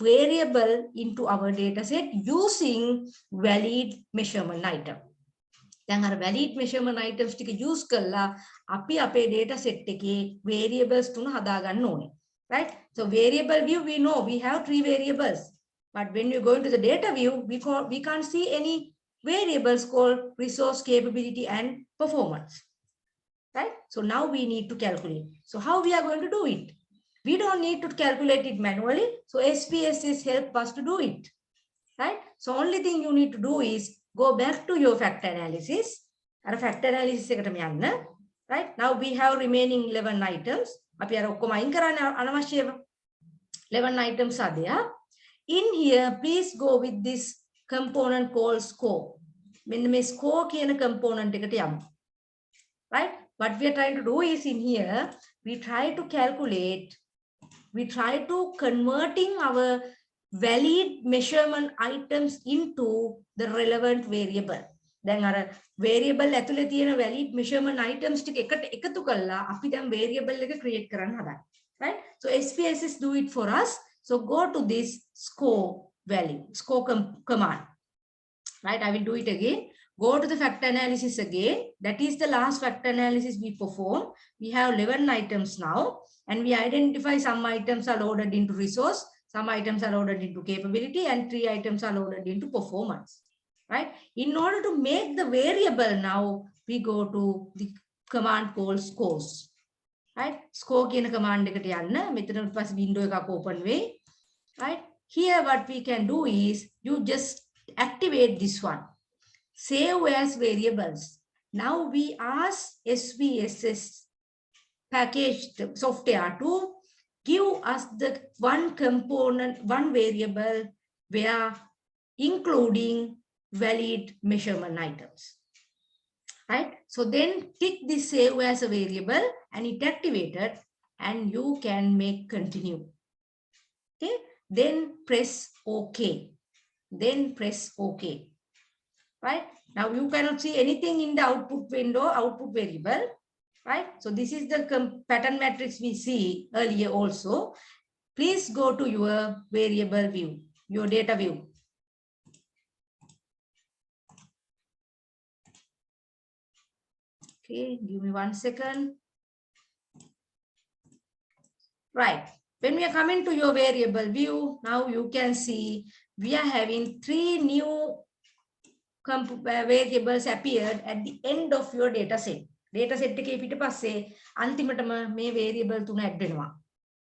variable into our data set using valid measurement item. දැන් අර valid measurement items ටික use කරලා අපි අපේ data set එකේ variables තුන හදා ගන්න ඕනේ. Right? So variable view, we know we have 3 variables. But when you go into the data view, we can't see any variables called resource, capability, and performance. Right? So now we need to calculate. So how we are going to do it? We don't need to calculate it manually. So SPSS help us to do it. Right? So only thing you need to do is go back to your factor analysis. Our factor analysis එකටම යන්න. Right? Now we have remaining 11 items. අපි අර ඔක්කොම අයින් කරන්න අනවශ්‍යව. 11 items are there. In here, please go with this component called score. මෙන්න මේ score කියන component එකට යමු. Right? What we are trying to do is in here, we try to calculate, we try to converting our valid measurement items into the relevant variable. දැන් අර variable ඇතුලේ තියෙන valid measurement items ටික එකට එකතු කරලා අපි දැන් variable එක create කරන්න හදන්නේ. Right? So SPSS do it for us. So go to this score value, score command. Right? I will do it again. Go to the factor analysis again. That is the last factor analysis we perform. We have 11 items now, and we identify some items are loaded into resource, some items are loaded into capability, and 3 items are loaded into performance. Right? In order to make the variable now, we go to the command called scores. Right? Score කියන command එකට යන්න. මෙතන පස්සේ window එකක් open වෙයි. Right? Here what we can do is you just activate this one. Save as variables. Now we ask SPSS packaged software to give us the one component, one variable where including valid measurement items. Right? So then tick this save as a variable and it activated and you can make continue. Okay? Then press OK. Then press OK. Right? Now you cannot see anything in the output window, output variable. Right? So this is the pattern matrix we see earlier also. Please go to your variable view, your data view. Okay, give me 1 second. Right. When we are coming to your variable view, now you can see we are having 3 new variables appeared at the end of your data set. Data set එකේ පිටපස්සේ අන්තිමටම මේ variable තුන add වෙනවා.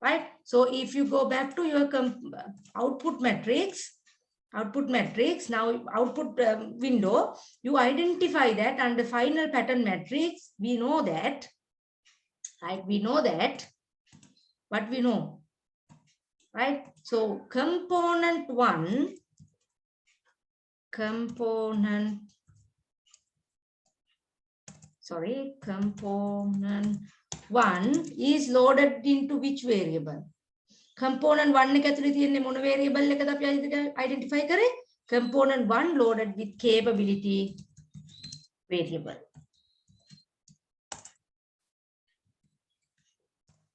Right? So if you go back to your output matrix, now output window, you identify that under final pattern matrix, we know that, right? We know that, what we know, right? So component 1 component one is loaded into which variable? Component 1 එක ඇතුලේ තියෙන්නේ මොන variable එකද අපි identify කරේ? Component 1 loaded with capability variable.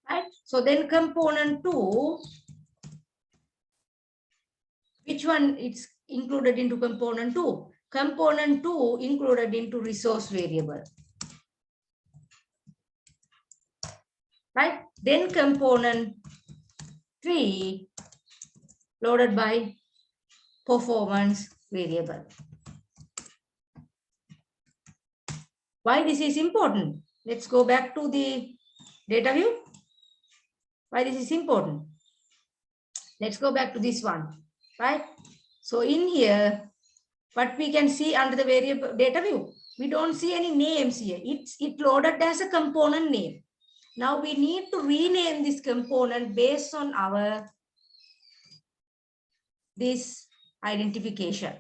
Right? So then component 2, which one is included into component 2? Component 2 included into resource variable. Right? Then component 3 loaded by performance variable. Why this is important? Let's go back to the data view. Why this is important? Let's go back to this one, right? So in here, what we can see under the variable data view, we don't see any names here. It loaded as a component name. Now we need to rename this component based on this identification,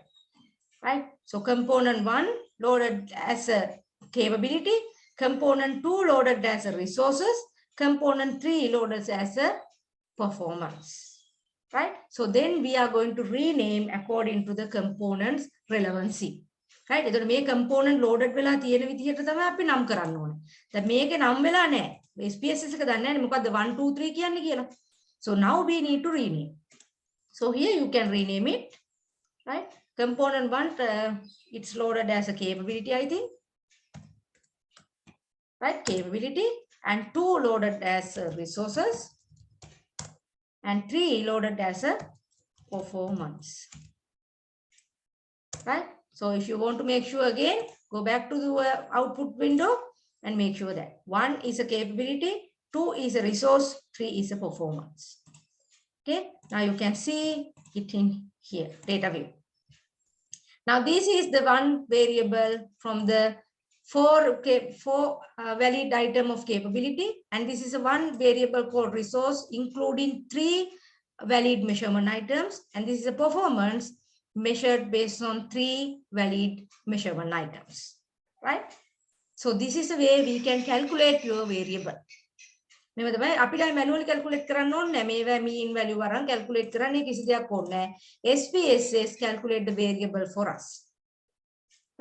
right? So component 1 loaded as a capability, component 2 loaded as a resources, component 3 loaded as a performance, right? So then we are going to rename according to the component's relevancy. Right? එතකොට මේ component loaded වෙලා තියෙන විදිහට තමයි අපි නම් කරන්න ඕනේ. දැන් මේකේ නම් වෙලා නැහැ. SPSS එක දන්නේ නැහැ මොකද්ද 1 2 3 කියන්නේ කියලා. So now we need to rename. So here you can rename it, right? Component 1 it's loaded as a capability, I think. Right? Capability, and 2 loaded as resources, and 3 loaded as a performance. Right? So if you want to make sure again, go back to the output window and make sure that 1 is a capability, 2 is a resource, 3 is a performance. Okay, now you can see it in here, data view. Now this is the one variable from the four valid item of capability, and this is a one variable called resource including 3 valid measurement items, and this is a performance measured based on 3 valid measurement items, right? So this is the way we can calculate your variable. මෙව තමයි අපිට manually calculate කරන්න ඕනේ නැහැ. මේවා mean value වරන් calculate කරන්නේ කිසි දෙයක් ඕනේ නැහැ. SPSS calculate the variable for us.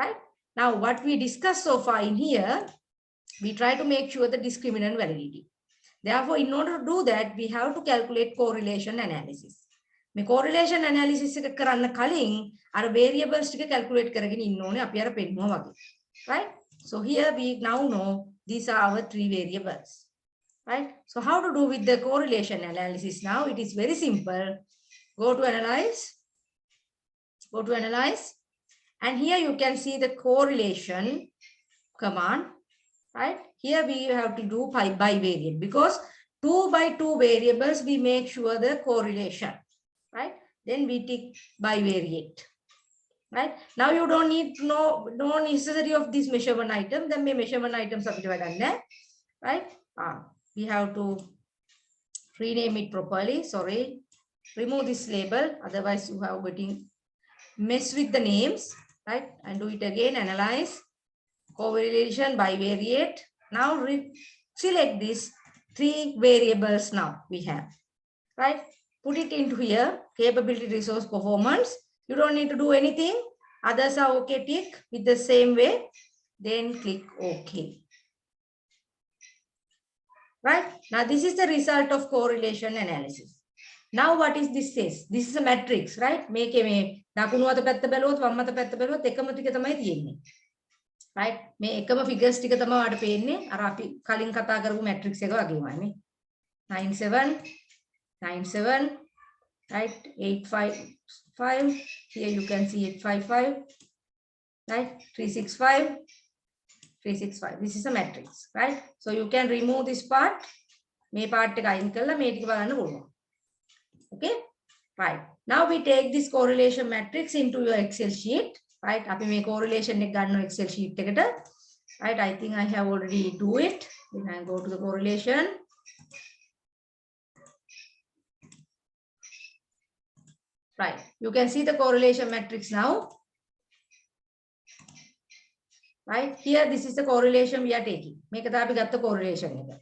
Right? Now what we discussed so far in here, we try to make sure the discriminant validity. Therefore, in order to do that, we have to calculate correlation analysis. මේ correlation analysis එක කරන්න කලින් අර variables ටික calculate කරගෙන ඉන්න ඕනේ අපි අර පෙන්නනවා වගේ. Right? So here we now know these are our 3 variables. Right? So how to do with the correlation analysis now? It is very simple. Go to analyze. Go to analyze. And here you can see the correlation command. Right? Here we have to do bivariate because 2 by 2 variables, we make sure the correlation. Right? Then we tick bivariate. Right? Now you don't need to know no necessary of this measurement item. Then measurement items are done. Right? We have to rename it properly. Sorry, remove this label. Otherwise, you have getting mess with the names. Right? And do it again. Analyze, correlation, bivariate. Now select these 3 variables. Now we have. Right? Put it into here. Capability, resource, performance. You don't need to do anything. Others are okay. Tick with the same way. Then click OK. Right? Now this is the result of correlation analysis. Now what is this says? This is a matrix, right? Make a දකුණු අත පැත්ත බැලුවොත් වම් අත පැත්ත බැලුවොත් එකම ටික තමයි තියෙන්නේ. right? මේ එකම figures ටික තමයි ඔයාලට පේන්නේ. අර අපි කලින් කතා කරපු matrix එක වගේමයි. 97 97 right? 855. Here you can see 855, right? 365 365. This is a matrix, right? So you can remove this part. මේ part එක අයින් කරලා මේ ටික බලන්න පුළුවන්. Okay? Right. Now we take this correlation matrix into your Excel sheet. Right? අපි මේ correlation එක ගන්නවා Excel sheet එකට. Right? I think I have already do it. Then I go to the correlation. Right. You can see the correlation matrix now. right? Here, this is the correlation we are taking. Make we got the correlation,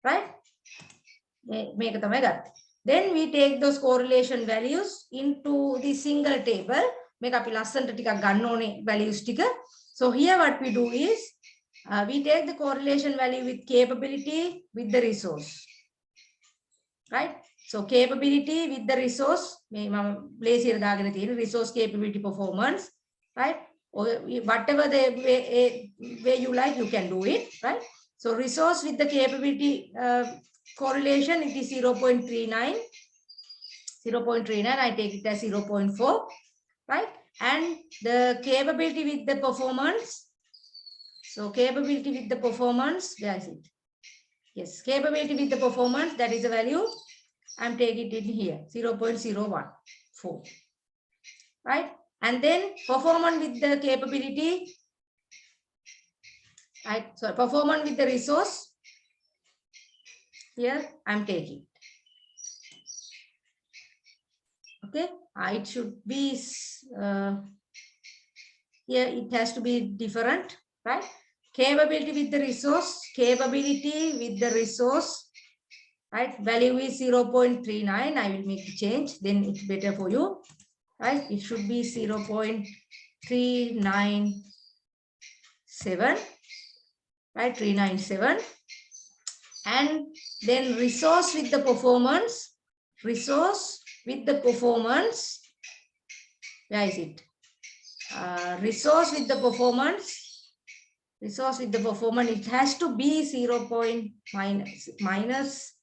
right? Make then we take those correlation values into the single table. Make up values. So here what we do is we take the correlation value with capability with the resource, right? So capability with the resource, place here resource capability performance, right? Or whatever the way you like, you can do it, right? So resource with the capability correlation, it is 0.39. 0.39, I take it as 0.4, right? And the capability with the performance. So capability with the performance, where is it? Yes, capability with the performance, that is the value. I'm taking it in here, 0.014, right? And then performance with the capability, right? So performance with the resource, here I'm taking. Okay, it should be, here it has to be different, right? Capability with the resource, right? Value is 0.39. I will make the change, then it's better for you, right? It should be 0.397, right? 397. And then resource with the performance, where is it? Resource with the performance, it has to be 0. minus,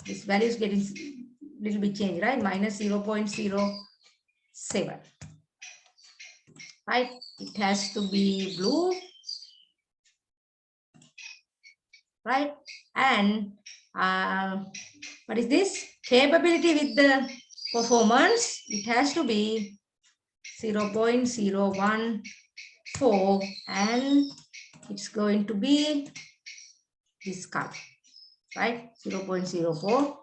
this value is getting little bit changed, right? Minus 0.07, right? It has to be blue, right? And what is this? Capability with the performance, it has to be 0.014, and it's going to be this color, right? 0.04.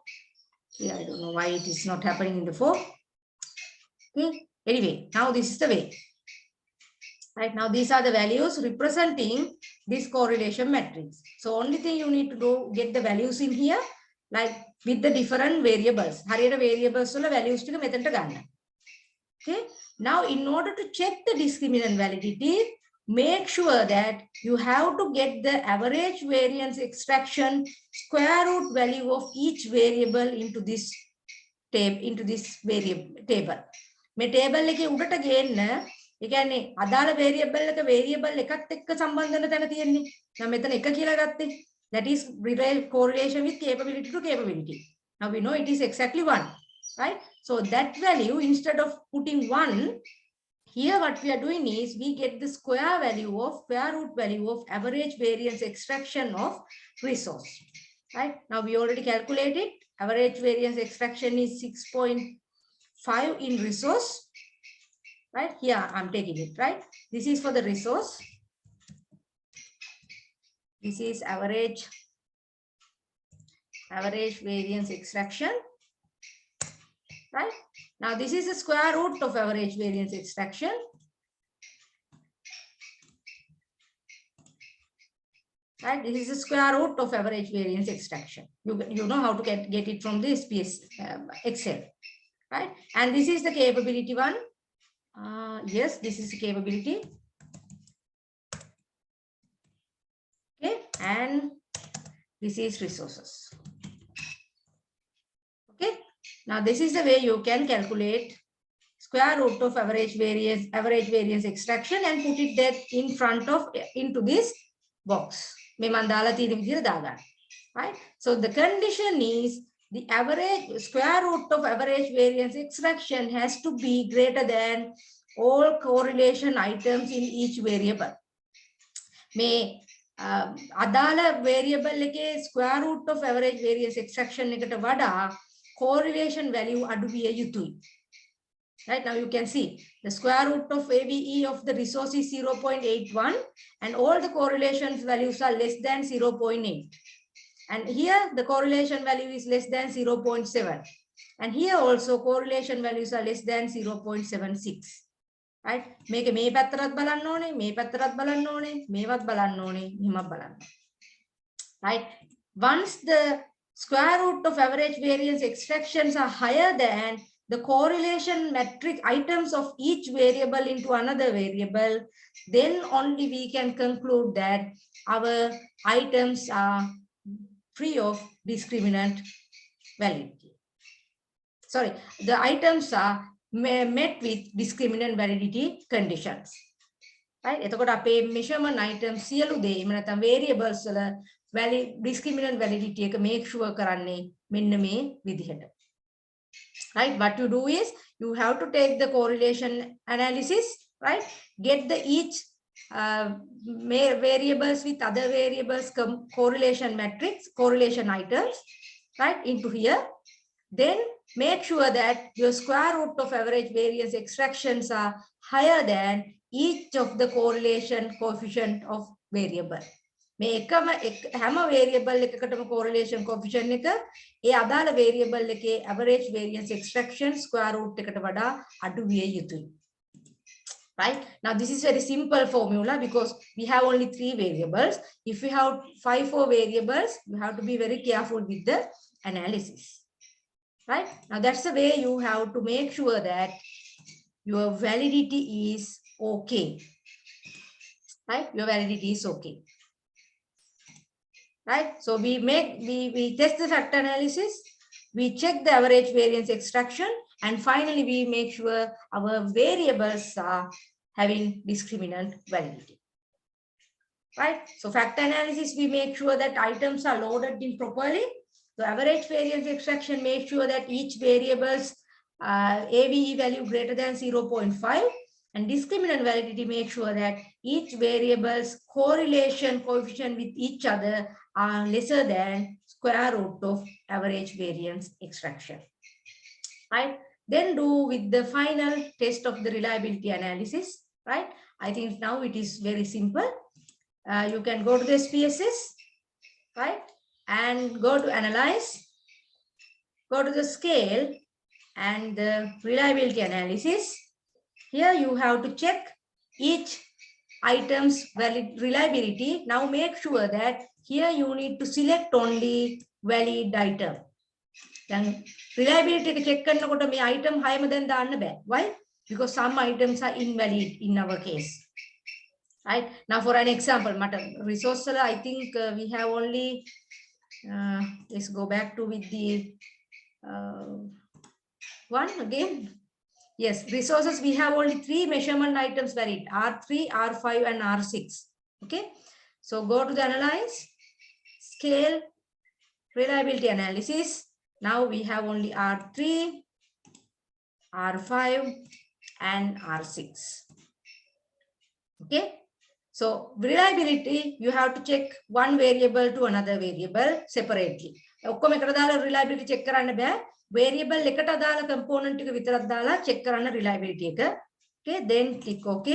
Yeah, I don't know why it is not happening in the 4. Okay. Anyway, now this is the way. Right now, these are the values representing this correlation matrix. So only thing you need to do, get the values in here, like with the different variables. Hariyata variables wala values tika metanta ganna. Okay. Now, in order to check the discriminant validity, make sure that you have to get the average variance extraction square root value of each variable into this variable table. මේ table එකේ උඩට ගේන්න, ඒ කියන්නේ අදාළ variable එක variable එකත් එක්ක සම්බන්ධ වෙන තැන තියෙන්නේ. මම මෙතන එක කියලා ගත්තේ. That is correlation with capability to capability. Now we know it is exactly 1, right? So that value, instead of putting 1, here what we are doing is we get the square root value of average variance extraction of resource, right? Now we already calculated average variance extraction is 6.5 in resource, right? Here I'm taking it, right? This is for the resource. This is average variance extraction, right? Now this is the square root of average variance extraction. Right? This is the square root of average variance extraction. You know how to get it from this SPS Excel, right? And this is the capability one. Yes, this is the capability. Okay, and this is resources. Okay, now this is the way you can calculate square root of average variance extraction and put it there in front of into this box. Right? So the condition is the average square root of average variance extraction has to be greater than all correlation items in each variable. May adala variable like square root of average variance extraction eකට වඩා correlation value අඩු විය යුතුයි. Right, now you can see the square root of AVE of the resource is 0.81 and all the correlations values are less than 0.8. And here the correlation value is less than 0.7. And here also correlation values are less than 0.76. right? මේක මේ පැත්තටත් බලන්න ඕනේ, මේ පැත්තටත් බලන්න ඕනේ, මේවත් බලන්න ඕනේ, මෙහෙමත් බලන්න. Right? Once the square root of average variance extractions are higher than the correlation metric items of each variable into another variable, then only we can conclude that our items are free of discriminant validity. Sorry, the items are met with discriminant validity conditions. Right? එතකොට අපේ measurement items සියලු දේ එහෙම නැත්නම් variables වල discriminant validity එක make sure කරන්නේ මෙන්න මේ විදිහට. Right? What you do is you have to take the correlation analysis, right? Get the each variables with other variables correlation matrix, correlation items, right, into here. Then make sure that your square root of average variance extractions are higher than each of the correlation coefficient of variable. මේ හැම variable එකකටම correlation coefficient එක ඒ අදාළ variable එකේ average variance extraction square root එකට වඩා අඩු විය යුතුයි. Right? Now this is very simple formula because we have only 3 variables. If we have 4 variables, you have to be very careful with the analysis. Right? Now that's the way you have to make sure that your validity is okay. Right? Your validity is okay. Right? So we test the factor analysis, we check the average variance extraction, and finally we make sure our variables are having discriminant validity. Right? So factor analysis, we make sure that items are loaded in properly. So average variance extraction, make sure that each variable's AVE value greater than 0.5, and discriminant validity, make sure that each variable's correlation coefficient with each other are lesser than square root of average variance extraction. Right? Then do with the final test of the reliability analysis. Right? I think now it is very simple. You can go to the SPSS, right? And go to analyze, go to the scale and the reliability analysis. Here you have to check each item's valid reliability. Now make sure that here you need to select only valid item. Then reliability check කරනකොට මේ item 6ම දැන් දාන්න බෑ. Why? Because some items are invalid in our case. Right? Now for an example, resource I think we have only let's go back to with the one again. Yes, resources, we have only 3 measurement items valid, R3, R5 and R6. Okay, so go to the analyze, scale, reliability analysis. Now we have only R3, R5 and R6. Okay, so reliability, you have to check one variable to another variable separately. ඔක්කොම එකට දාලා reliability check කරන්න බෑ. Variable එකට අදාළ component ටික විතරක් දාලා check කරන්න reliability එක. Okay, then click OK.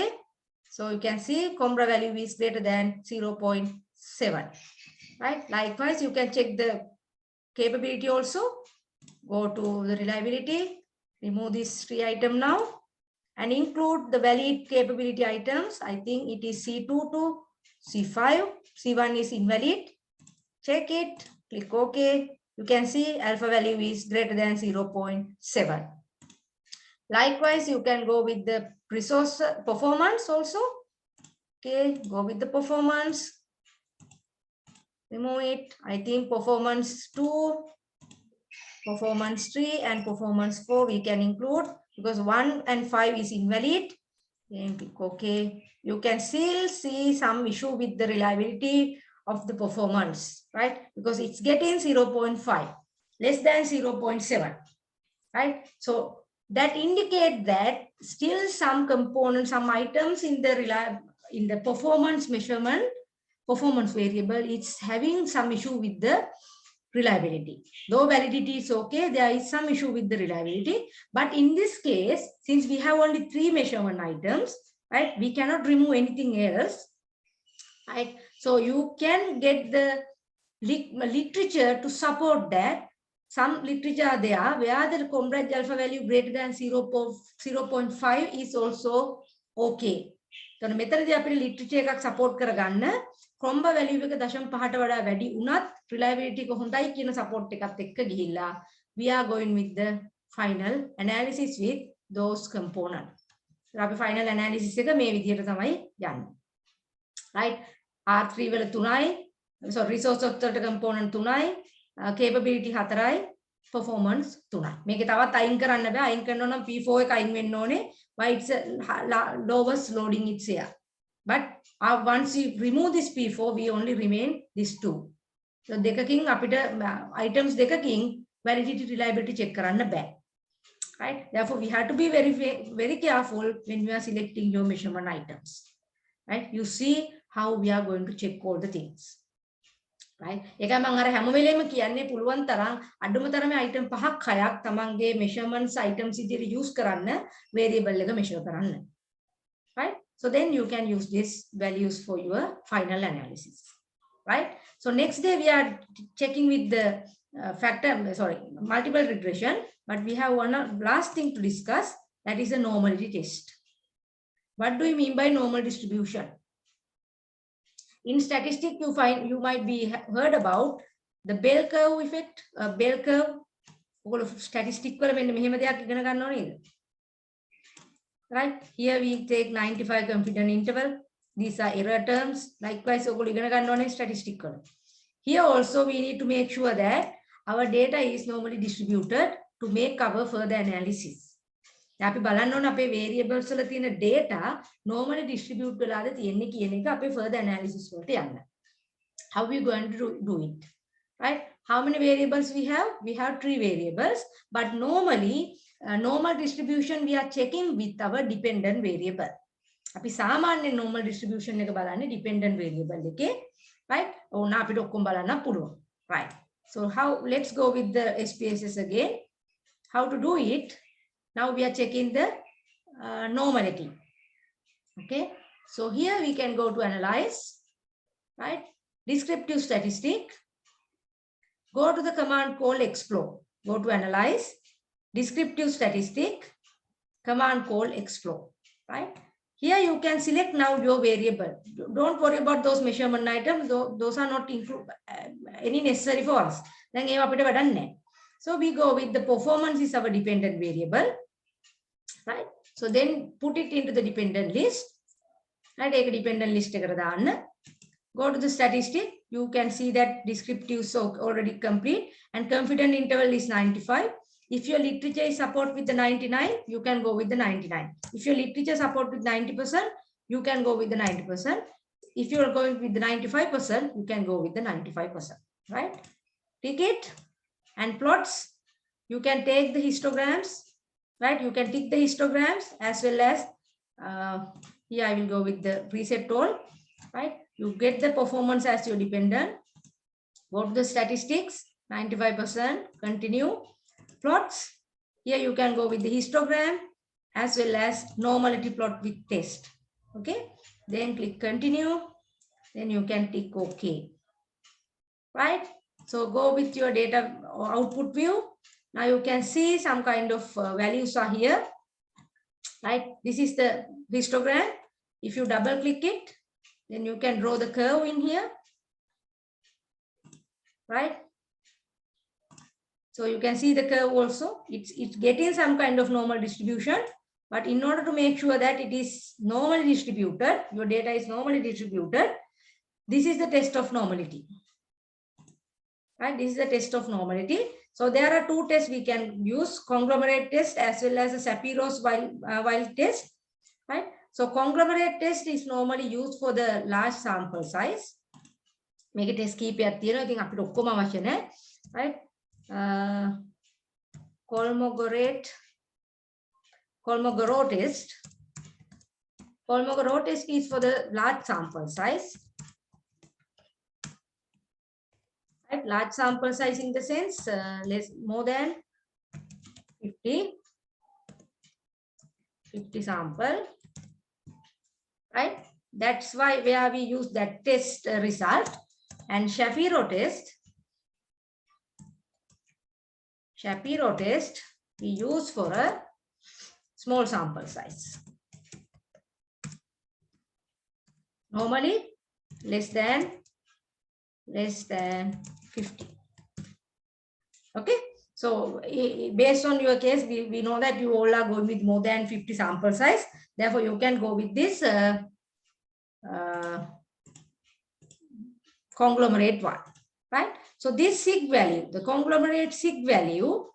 So you can see Combra value is greater than 0.7. Right? Likewise, you can check the capability also. Go to the reliability, remove this 3 item now, and include the valid capability items. I think it is C2 to C5. C1 is invalid. Check it, click OK. You can see alpha value is greater than 0.7. Likewise, you can go with the resource performance also. Okay, go with the performance. Remove it. I think performance 2, performance 3 and performance 4 we can include because 1 and 5 is invalid. Then click OK. You can still see some issue with the reliability of the performance, right? Because it's getting 0.5, less than 0.7, right? So that indicates that still some components, some items in the performance measurement, performance variable, it's having some issue with the reliability. Though validity is okay, there is some issue with the reliability. But in this case, since we have only 3 measurement items, right, we cannot remove anything else. Right? So you can get the literature to support that. Some literature there where the Combra alpha value greater than 0.5 is also okay. එතකොට මෙතනදී අපිට literature එකක් support කරගන්න cromba value එක 0.5ට වඩා වැඩි වුණත් reliability එක හොඳයි කියන support එකත් එක්ක ගිහිල්ලා we are going with the final analysis with those components. අපි final analysis එක මේ විදිහට තමයි යන්නේ. Right? R3 වල 3යි, sorry resource of the component 3යි, capability 4යි, performance 3යි. මේකේ තවත් අයින් කරන්න බෑ. අයින් කරනවා නම් P4 එක අයින් වෙන්න ඕනේ. Why it's a lowest loading it's here. But once we remove this P4, we only remain this 2. So දෙකකින් අපිට items දෙකකින් validity reliability check කරන්න බෑ. Right? Therefore, we have to be very careful when we are selecting your measurement items. Right? You see how we are going to check all the things. Right? ඒකයි මම අර හැම වෙලේම කියන්නේ පුළුවන් තරම් අඩුම තරමේ item 5ක් 6ක් තමන්ගේ measurements items ඉදිරි use කරන්න variable එක measure කරන්න. Right? So then you can use these values for your final analysis. Right? So next day we are checking with the multiple regression, but we have one last thing to discuss, that is a normality test. What do you mean by normal distribution? In statistics, you might be heard about the bell curve effect. Bell curve. Statistics වල මෙන්න මෙහෙම දෙයක් ඉගෙන ගන්න ඕනේ නේද? Right? Here we take 95 confidence interval. These are error terms. Likewise, ඔයගොල්ලෝ ඉගෙන ගන්න ඕනේ statistics වල. Here also we need to make sure that our data is normally distributed to make our further analysis. අපි බලන්න ඕන අපේ variables වල තියෙන data normally distribute වෙලාද තියෙන්නේ කියන එක අපේ further analysis වලට යන්න. How we going to do it? Right? How many variables we have? We have 3 variables, but normally normal distribution we are checking with our dependent variable. අපි සාමාන්‍ය normal distribution එක බලන්නේ dependent variable එකේ. Right? ඕන අපිට ඔක්කොම බලන්න පුළුවන්. Right? So let's go with the SPSS again. How to do it? Now we are checking the normality. Okay. So here we can go to analyze, right? Descriptive statistic. Go to the command call explore. Go to analyze, descriptive statistic, command call explore, right? Here you can select now your variable. Don't worry about those measurement items. Those are not any necessary for us. Then so we go with the performance is our dependent variable, right? So then put it into the dependent list. Right? Take a dependent list. Go to the statistic. You can see that descriptive so already complete and confidence interval is 95. If your literature is support with the 99, you can go with the 99. If your literature support with 90%, you can go with the 90%. If you are going with the 95%, you can go with the 95%. Right? Tick it and plots. You can take the histograms. Right? You can tick the histograms as well as here I will go with the preset all. Right? You get the performance as your dependent. Go to the statistics, 95%, continue. Plots, here you can go with the histogram as well as normality plot with test. Okay, then click continue. Then you can tick OK. Right? So go with your data output view. Now you can see some kind of values are here. Right? This is the histogram. If you double click it, then you can draw the curve in here. Right? So you can see the curve also. It's getting some kind of normal distribution. But in order to make sure that it is normally distributed, your data is normally distributed, this is the test of normality. Right? This is the test of normality. So there are 2 tests we can use, conglomerate test as well as a Shapiro's wild test. Right? So conglomerate test is normally used for the large sample size. Make it test keep at right? Kolmogorov test. Kolmogorov test is for the large sample size. Right? Large sample size in the sense more than 50 sample. Right? That's why where we use that test result. And Shapiro test we use for a small sample size. normally less than 50. Okay, so based on your case, we know that you all are going with more than 50 sample size. Therefore, you can go with this conglomerate one, right? So this sig value, the conglomerate sig value,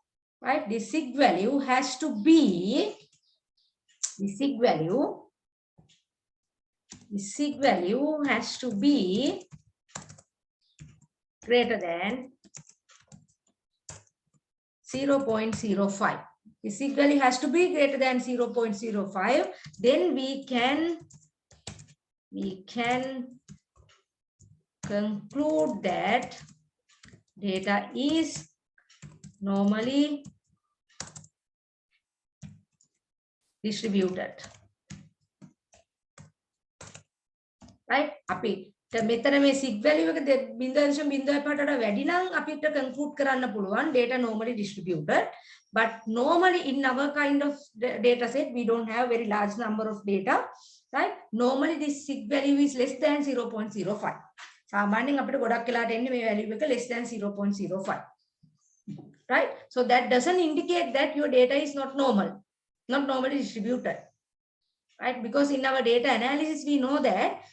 right? This sig value has to be, the sig value has to be greater than 0.05. The sig value has to be greater than 0.05. Then we can conclude that data is normally distributed. Right? Api මෙතන මේ sig value එක 0.05ට වැඩි නම් අපිට conclude කරන්න පුළුවන් data normally distributed. But normally in our kind of data set, we don't have very large number of data, right? Normally this sig value is less than 0.05. සාමාන්‍යයෙන් අපිට ගොඩක් වෙලාට එන්නේ මේ value එක less than 0.05. Right? So that doesn't indicate that your data is not normally distributed. Right? Because in our data analysis, we know that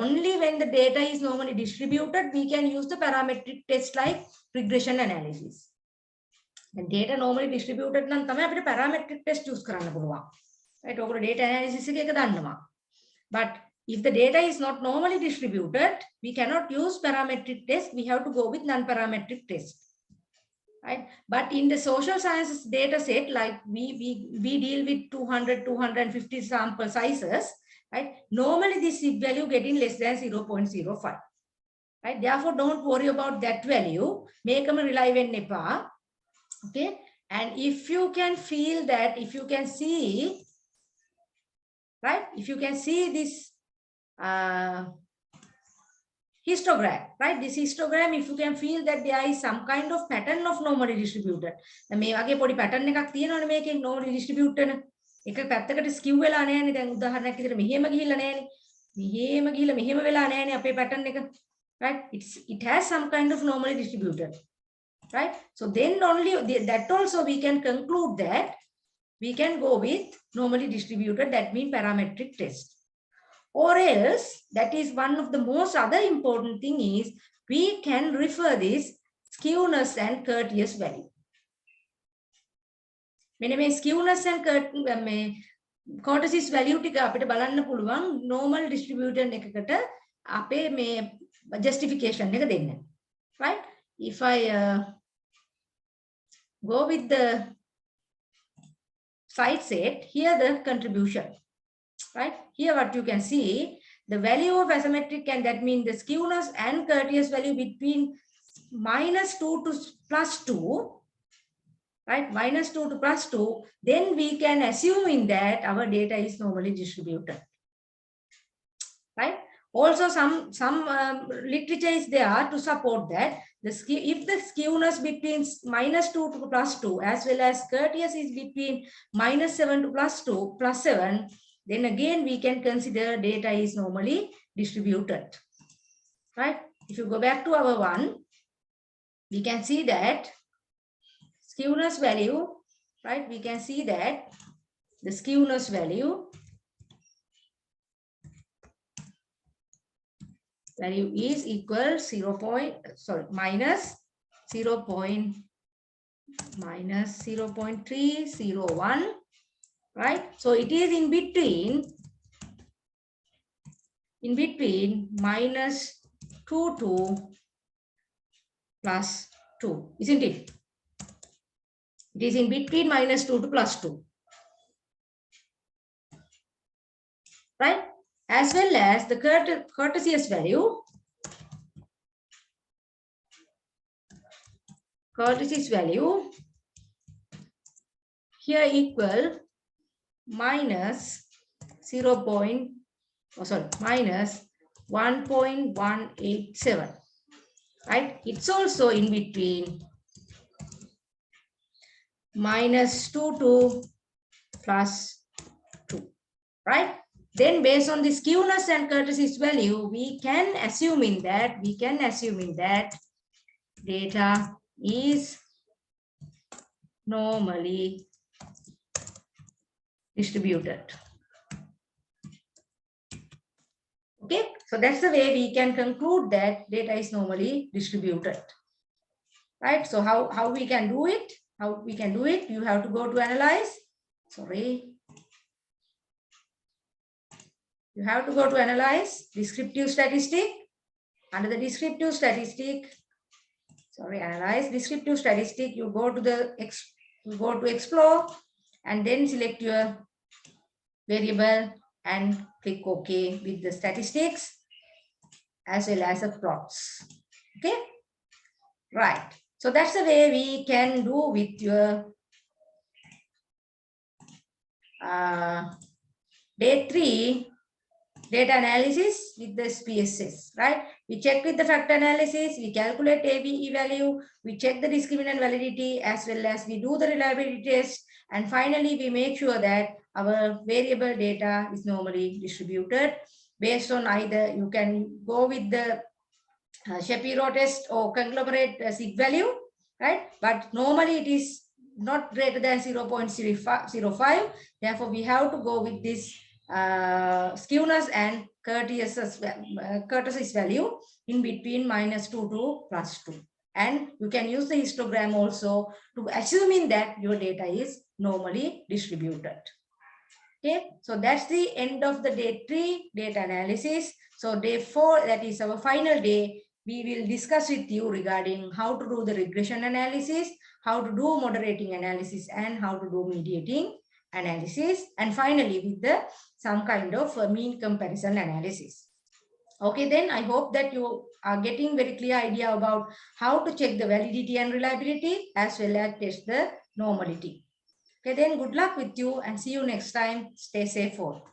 only when the data is normally distributed, we can use the parametric test like regression analysis. The data normally distributed නම් තමයි අපිට parametric test use කරන්න පුළුවන්. Right? ඔකට data analysis එක දන්නවා. But if the data is not normally distributed, we cannot use parametric test. We have to go with non-parametric test. Right? But in the social sciences data set, like we deal with 200-250 sample sizes, right? Normally this sig value getting less than 0.05. Right? Therefore, don't worry about that value. Make them rely on NEPA. Okay. And if you can feel that, if you can see, right? If you can see this histogram, right? This histogram, if you can feel that there is some kind of pattern of normally distributed. මේ වගේ පොඩි pattern එකක් තියෙනවනේ මේකේ normally distributed. එක පැත්තකට skew වෙලා නැහැනේ. දැන් උදාහරණයක් විදිහට මෙහෙම ගිහිල්ලා නැහැනේ. මෙහෙම ගිහිල්ලා මෙහෙම වෙලා නැහැනේ අපේ pattern එක. Right? It has some kind of normally distributed. Right? So then only that also we can conclude that we can go with normally distributed, that means parametric test. Or else, that is one of the most other important thing is we can refer this skewness and Curtius value. මෙන්න මේ skewness and Curtius value ටික අපිට බලන්න පුළුවන් normal distributed එකකට අපේ මේ justification එක දෙන්න. Right? If I go with the side set, here the contribution. Right? Here what you can see, the value of asymmetric, and that means the skewness and Curtius value between -2 to +2, right? -2 to +2, then we can assume in that our data is normally distributed. Right? Also some literature is there to support that if the skewness between -2 to +2 as well as Curtius is between -7 to +7, then again we can consider data is normally distributed. Right? If you go back to our one, we can see that skewness value, right? We can see that the skewness value is equal minus 0.301. Right? So it is in between -2 to +2, isn't it? It is in between -2 to +2. Right? As well as the Curtius value. Curtius value here equal minus 1.187. Right? It's also in between -2 to +2. Right? Then based on the skewness and kurtosis value, we can assume in that data is normally distributed. Okay, so that's the way we can conclude that data is normally distributed. Right, so how we can do it? You have to go to analyze. You have to go to analyze descriptive statistic. Under the descriptive statistic, analyze descriptive statistic, you go to explore and then select your variable and click OK with the statistics as well as the plots. Okay, right. So that's the way we can do with your day 3 data analysis with the SPSS, right? We check with the factor analysis, we calculate ABE value, we check the discriminant validity as well as we do the reliability test, and finally we make sure that our variable data is normally distributed based on either you can go with the Shapiro test or conglomerate sig value, right? But normally it is not greater than 0.05. Therefore, we have to go with this skewness and kurtosis value in between -2 to +2. And you can use the histogram also to assuming that your data is normally distributed. Okay, so that's the end of the day 3 data analysis. So day 4, that is our final day, we will discuss with you regarding how to do the regression analysis, how to do moderating analysis, and how to do mediating analysis, and finally with the some kind of mean comparison analysis. Okay, then I hope that you are getting very clear idea about how to check the validity and reliability as well as test the normality. Okay, then good luck with you and see you next time. Stay safe all.